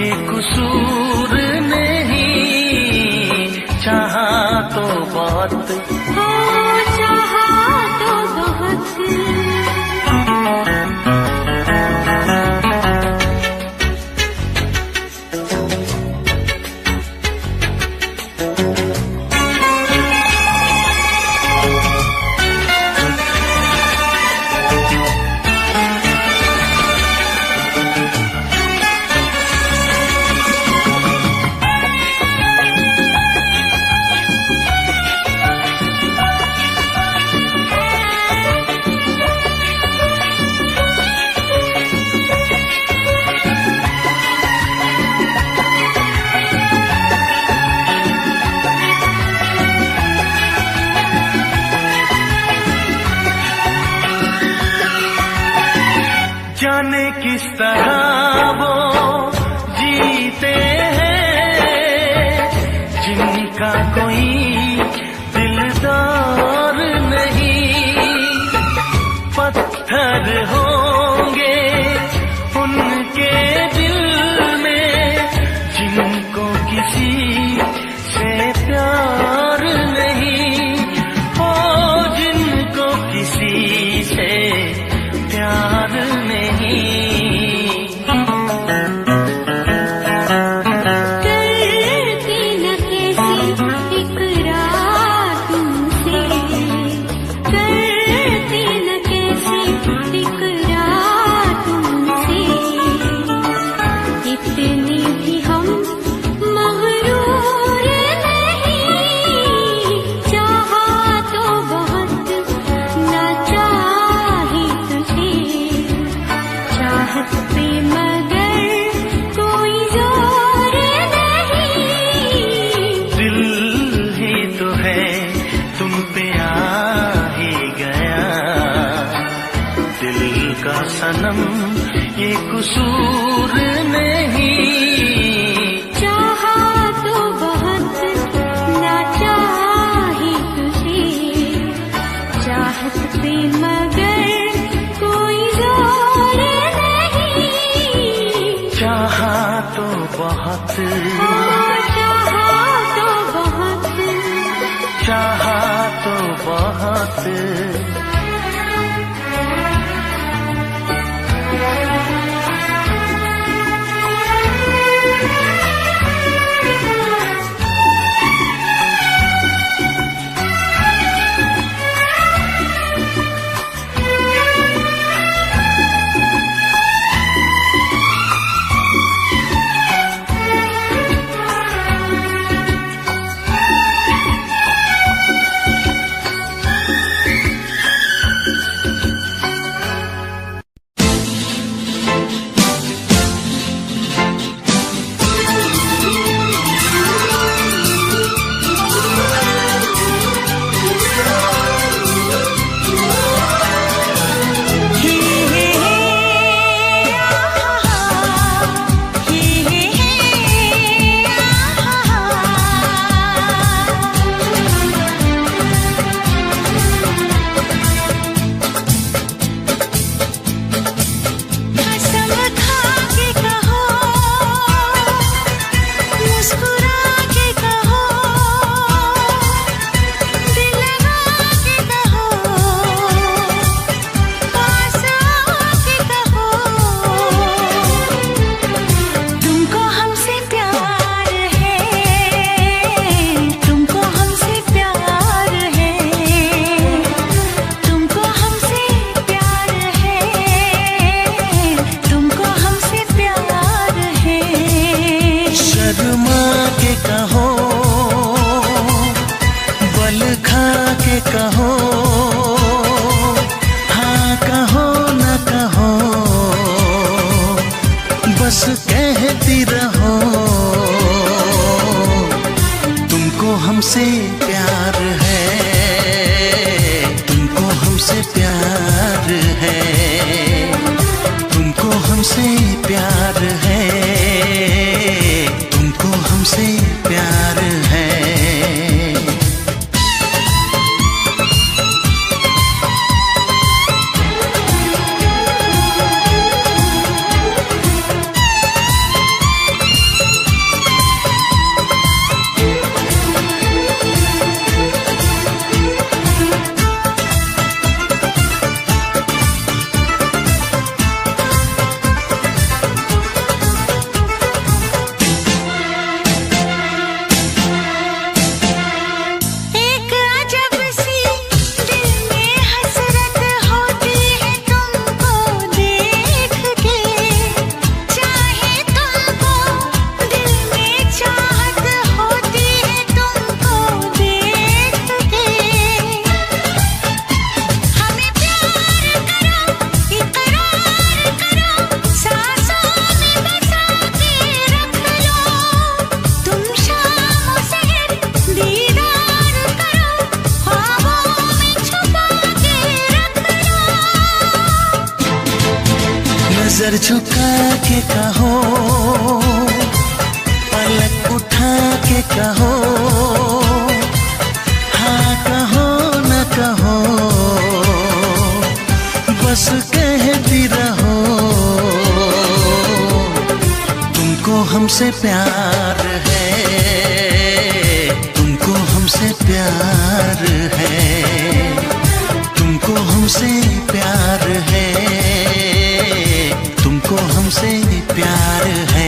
ये कसूर नहीं, चाहा तो बहुत, हो चाहा तो बहुत। जाने किस तरह वो जीते हैं जिनका कोई दिलदार नहीं। पत्थर होंगे उनके दिल में जिनको किसी से प्यार नहीं, ओ जिनको किसी से प्यार नहीं। करती न कैसी इकरार तुमसे, करती न कैसी इकरार तुमसे, इतने भी हम मगरूर नहीं। चाहा तो बहुत ना चाही तुझे, चाहत पे मगर कोई जोर नहीं। दिल ही तो है तुम पे आ ही गया, दिल का सनम ये कसूर नहीं। चाहा तो बहुत ना चाही तुझे, चाहत पे मगर कोई जोर नहीं। चाहा तो बहुत, चाहा तो बहुत, चाहा तो बहुत। कहो हाँ कहो न कहो, बस कहती रहो तुमको हमसे प्यार है, तुमको हमसे प्यार है, तुमको हमसे प्यार है, तुमको हमसे प्यार है। सर झुका के कहो, पलक उठा के कहो, हाँ कहो न कहो, बस कहती रहो। तुमको हमसे प्यार है, तुमको हमसे प्यार है, तुमको हमसे प्यार है, तुमको हमसे प्यार है।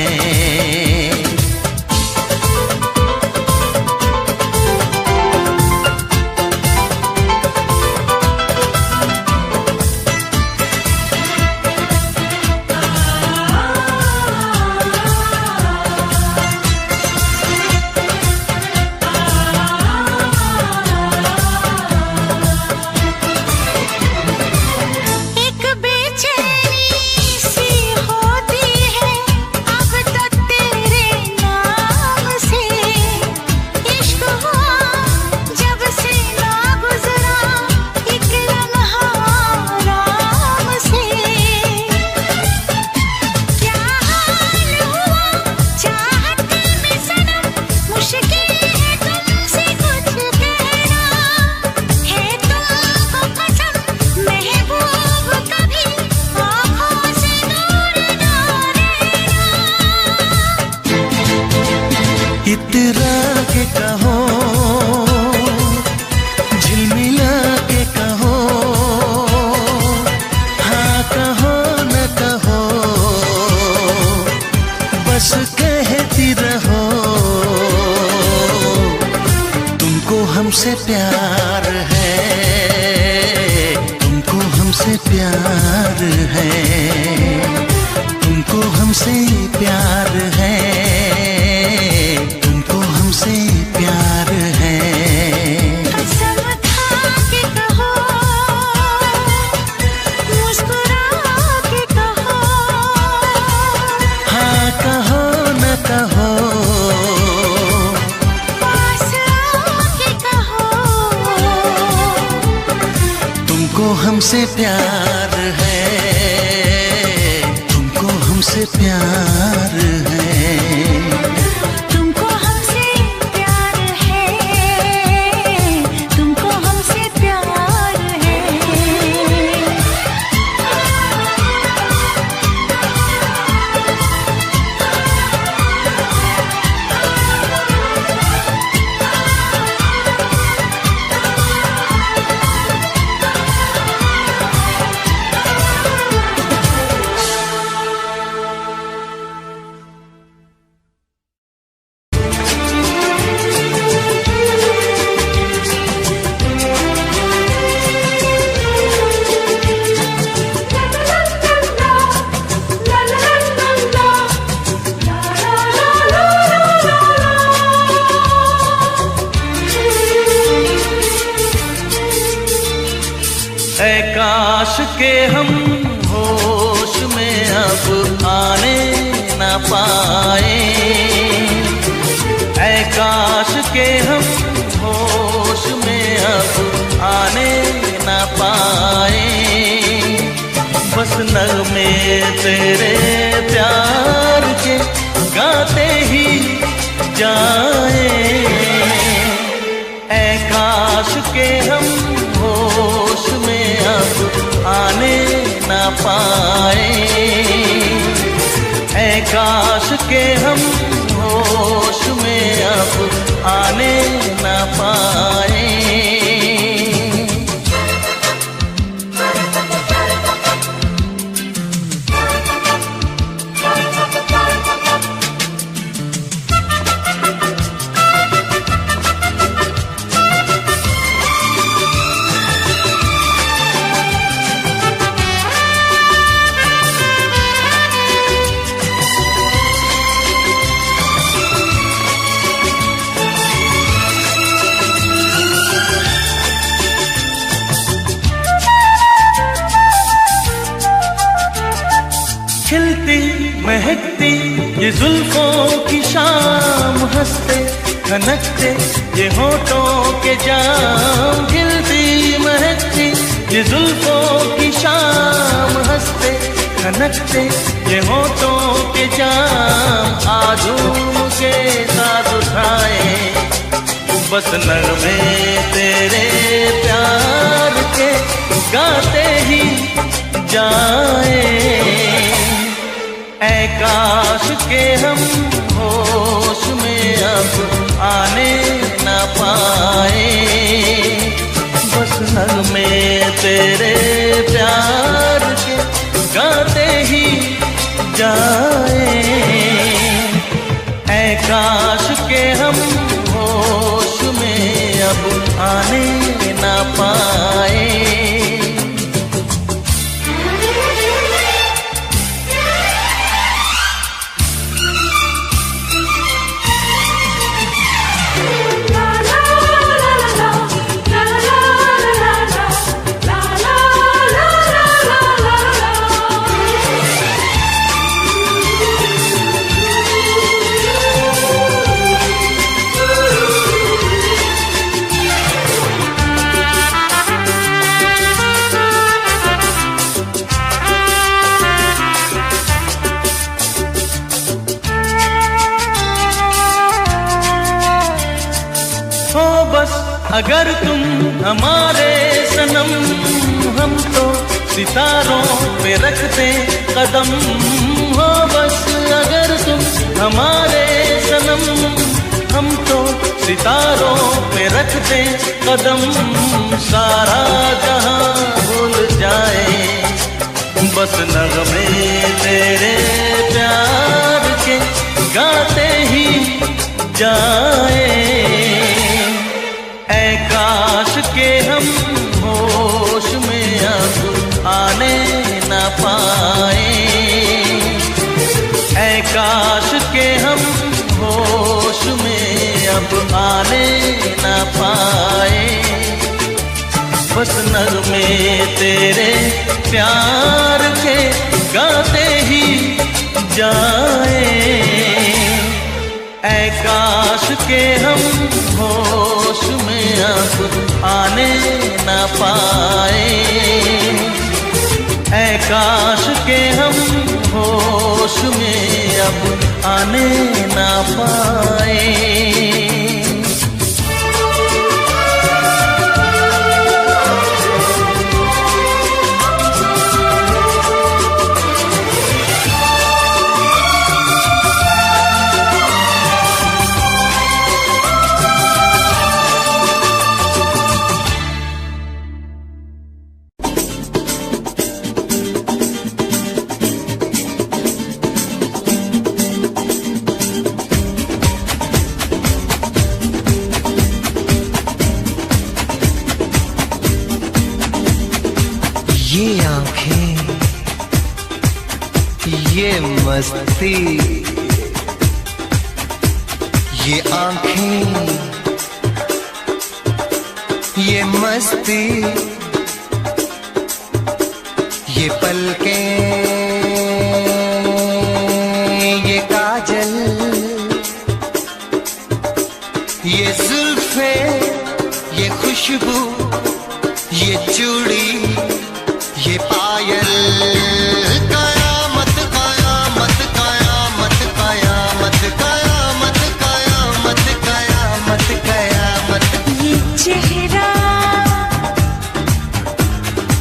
इतरा के कहो, झिलमिला के कहो, हाँ कहो न कहो, बस कहती रहो। तुमको हमसे प्यार है, तुमको हमसे प्यार है, तुमको हमसे प्यार है, तुमको हमसे प्यार है। कसम खा के कहो, मुस्कुरा के कहो, हाँ कहो न कहो, पास आके कहो। तुमको हमसे प्यार है, तुमको हमसे प्यार है। तुमको हमसे प्यार है, तुमको हमसे प्यार है। ऐ काश के हम होश में अब आने न पाए, ऐ काश के हम होश में अब आने न पाए। बस नगमे तेरे प्यार के गाते ही जाए, ऐ काश के हम होश में अब आने न पाए, ऐ काश के हम होश में अब आने न पाए। खिलती महकती ये जुल्फों की शाम, हंसते खनकते ये होठों के जाम। खिलती महकती ये जुल्फों की शाम, हंसते खनकते ये होठों के जाम आजूम के साथ उठाए, बस नगमे तेरे प्यार के गाते ही जाए। ऐ काश के हम होश में अब आने न पाए, बस नगमे तेरे प्यार के गाते ही जाए। ऐ काश के हम होश में अब आने न पाए। अगर तुम हमारे सनम, हम तो सितारों पे रखते कदम हो। बस अगर तुम हमारे सनम, हम तो सितारों पे रखते कदम। सारा जहां भूल जाए, बस नगमे तेरे प्यार के गाते ही जाए। ऐ काश के हम होश में अब आने न पाए, ऐ काश के हम होश में अब आने न पाए, बस नगमे तेरे प्यार के गाते ही जाए। ऐ काश के हम होश में अब आने न पाए, ऐ काश के हम होश में अब आने न पाए। ये आंखें, ये मस्ती, ये आंखें, ये मस्ती, ये पलकें, ये काजल, ये जुल्फें, ये खुशबू, ये चूड़ी, ये पायल। कयामत कयामत कयामत कयामत कयामत कयामत कयामत कयामत। ये चेहरा,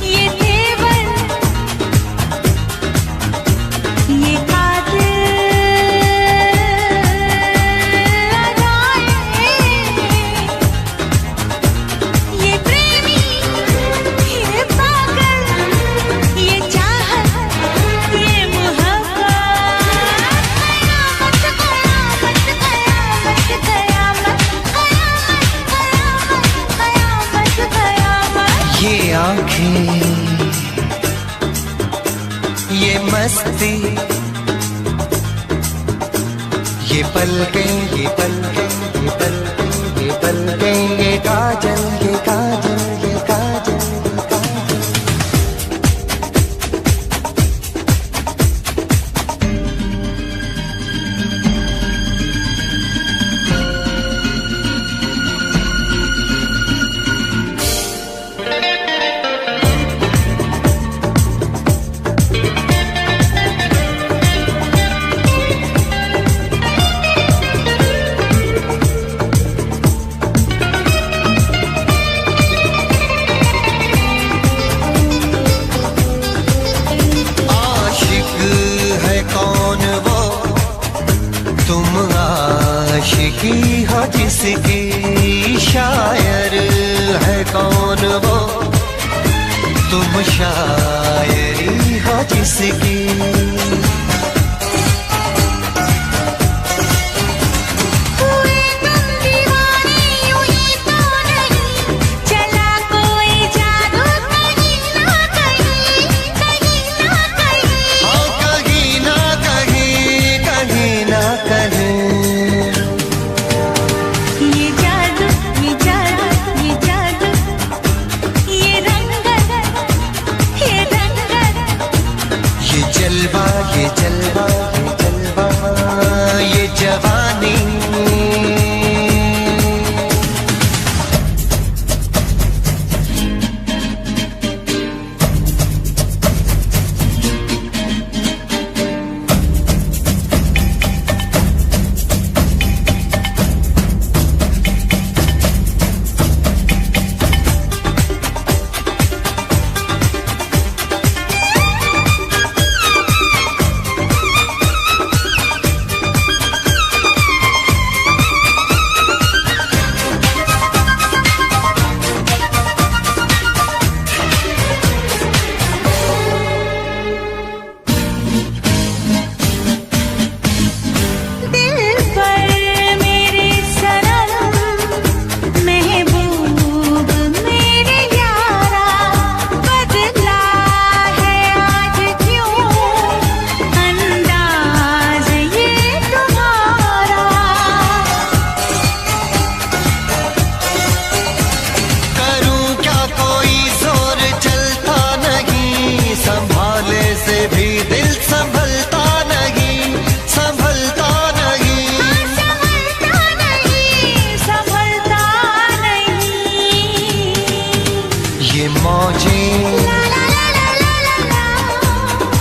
ये तेवर, ये कातिल अदाएं, ये प्रेमी, ये पागल, ये चाहत, ये मोहब्बत। कयामत कयामत कयामत कयामत कयामत कयामत कयामत। ये आंखें, ये मस्ती, ये पलकें, ये पलकें, ये पलकें, ये पलकें, ये काजल, ये काजल, ये काजल, ये काजल। की हो जिसकी, शायर है कौन वो, तुम शायरी हो जिसकी।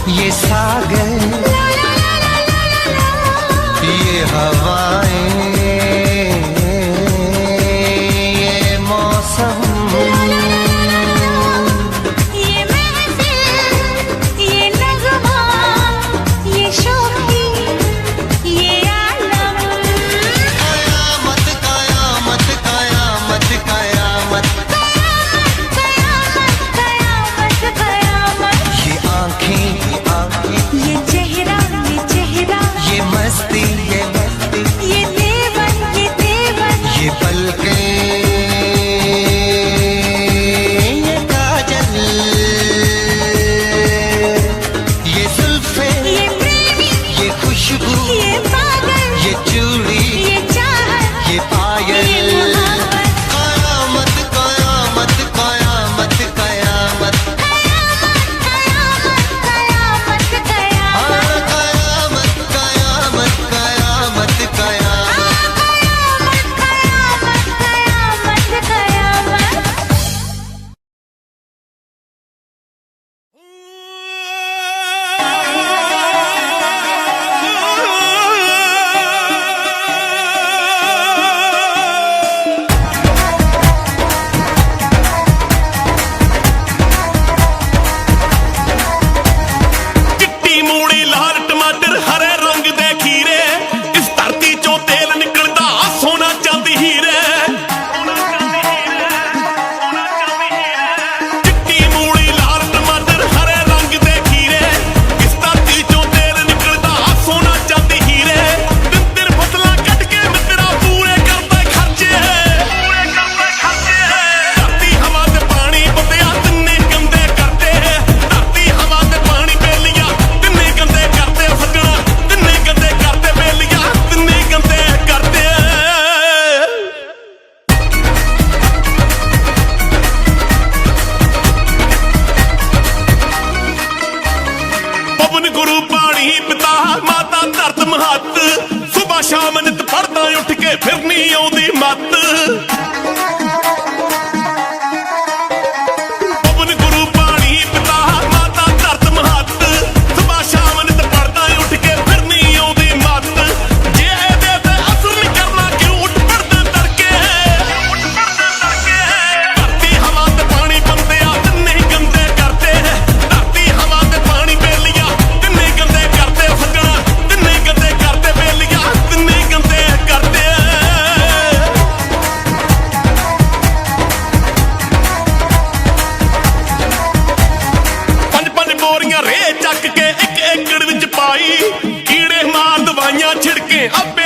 ये सागर, ये हवाएं, ये मौसम, ये महफिल, ये नगमा, ये शोखी, ये आलम। कयामत कयामत कयामत कयामत कयामत कयामत। ये आँखें, ये चेहरा, ये मस्ती, ये देवन, ये पलकें, ये काजल, ये जुल्फे, ये प्रेमी, ये खुशबू, ये पागल, ये चूड़ी, ये चाहत, ये पायल। ये मोहब्बत। कयामत कयामत कयामत कयामत कयामत कयामत कयामत। कयामत कयामत कयामत कयामत। कयामत कयामत। चिट्टी मूली लाल टमाटर हरे रंग दे खीरे, इस धरती चों तेल निकलदा सोना चांदी हीरे। चिट्टी मूली लाल टमाटर हरे रंग दे खीरे, इस धरती चों तेल निकलदा सोना चांदी हीरे। दिन दिन फसलां कट के मित्रा पूरे करदा खर्चे, धरती हवा ते पानी बंदिया तिन्ने गंदे करते। धरती हवा ते पानी बेलिया तिन्ने गंदे करते, सजना तिन्ने गंदे करते, बेलिया तिन्ने गंदे करते। पवन गुरु पानी पिता माता धरत महत, सुबह शाम नित पढ़दा उठ के फिर नहीं आउंदी मत। पवन गुरु पानी पिता माता धरत महत, सुबह शाम नित पढ़दा उठ के फिर नहीं आउंदी मत। जे ਇਹਦੇ ਤੇ ਅਸਰ ਨਹੀਂ ਕਰਨਾ ਕਿਉਂ ਉੱਠ ਪੜਦੇ ਤੜਕੇ। ਧਰਤੀ ਹਵਾ ਤੇ ਪਾਣੀ ਬੰਦਿਆ ਤਿੰਨੇ ਗੰਦੇ ਕਰਦੇ। ਧਰਤੀ ਹਵਾ ਤੇ ਪਾਣੀ ਬੇਲੀਆ ਤਿੰਨੇ ਗੰਦੇ ਕਰਦੇ, ਸੱਜਣਾ ਤਿੰਨੇ ਗੰਦੇ ਕਰਦੇ, ਬੇਲੀਆ ਤਿੰਨੇ ਗੰਦੇ ਕਰਦੇ। ਚੱਕ ਕੇ ਇੱਕ ਏਕੜ ਵਿੱਚ ਪਾਈ ਕੀੜੇ ਮਾਰ ਦਵਾਈਆਂ ਛਿੜਕੇ ਆਪੇ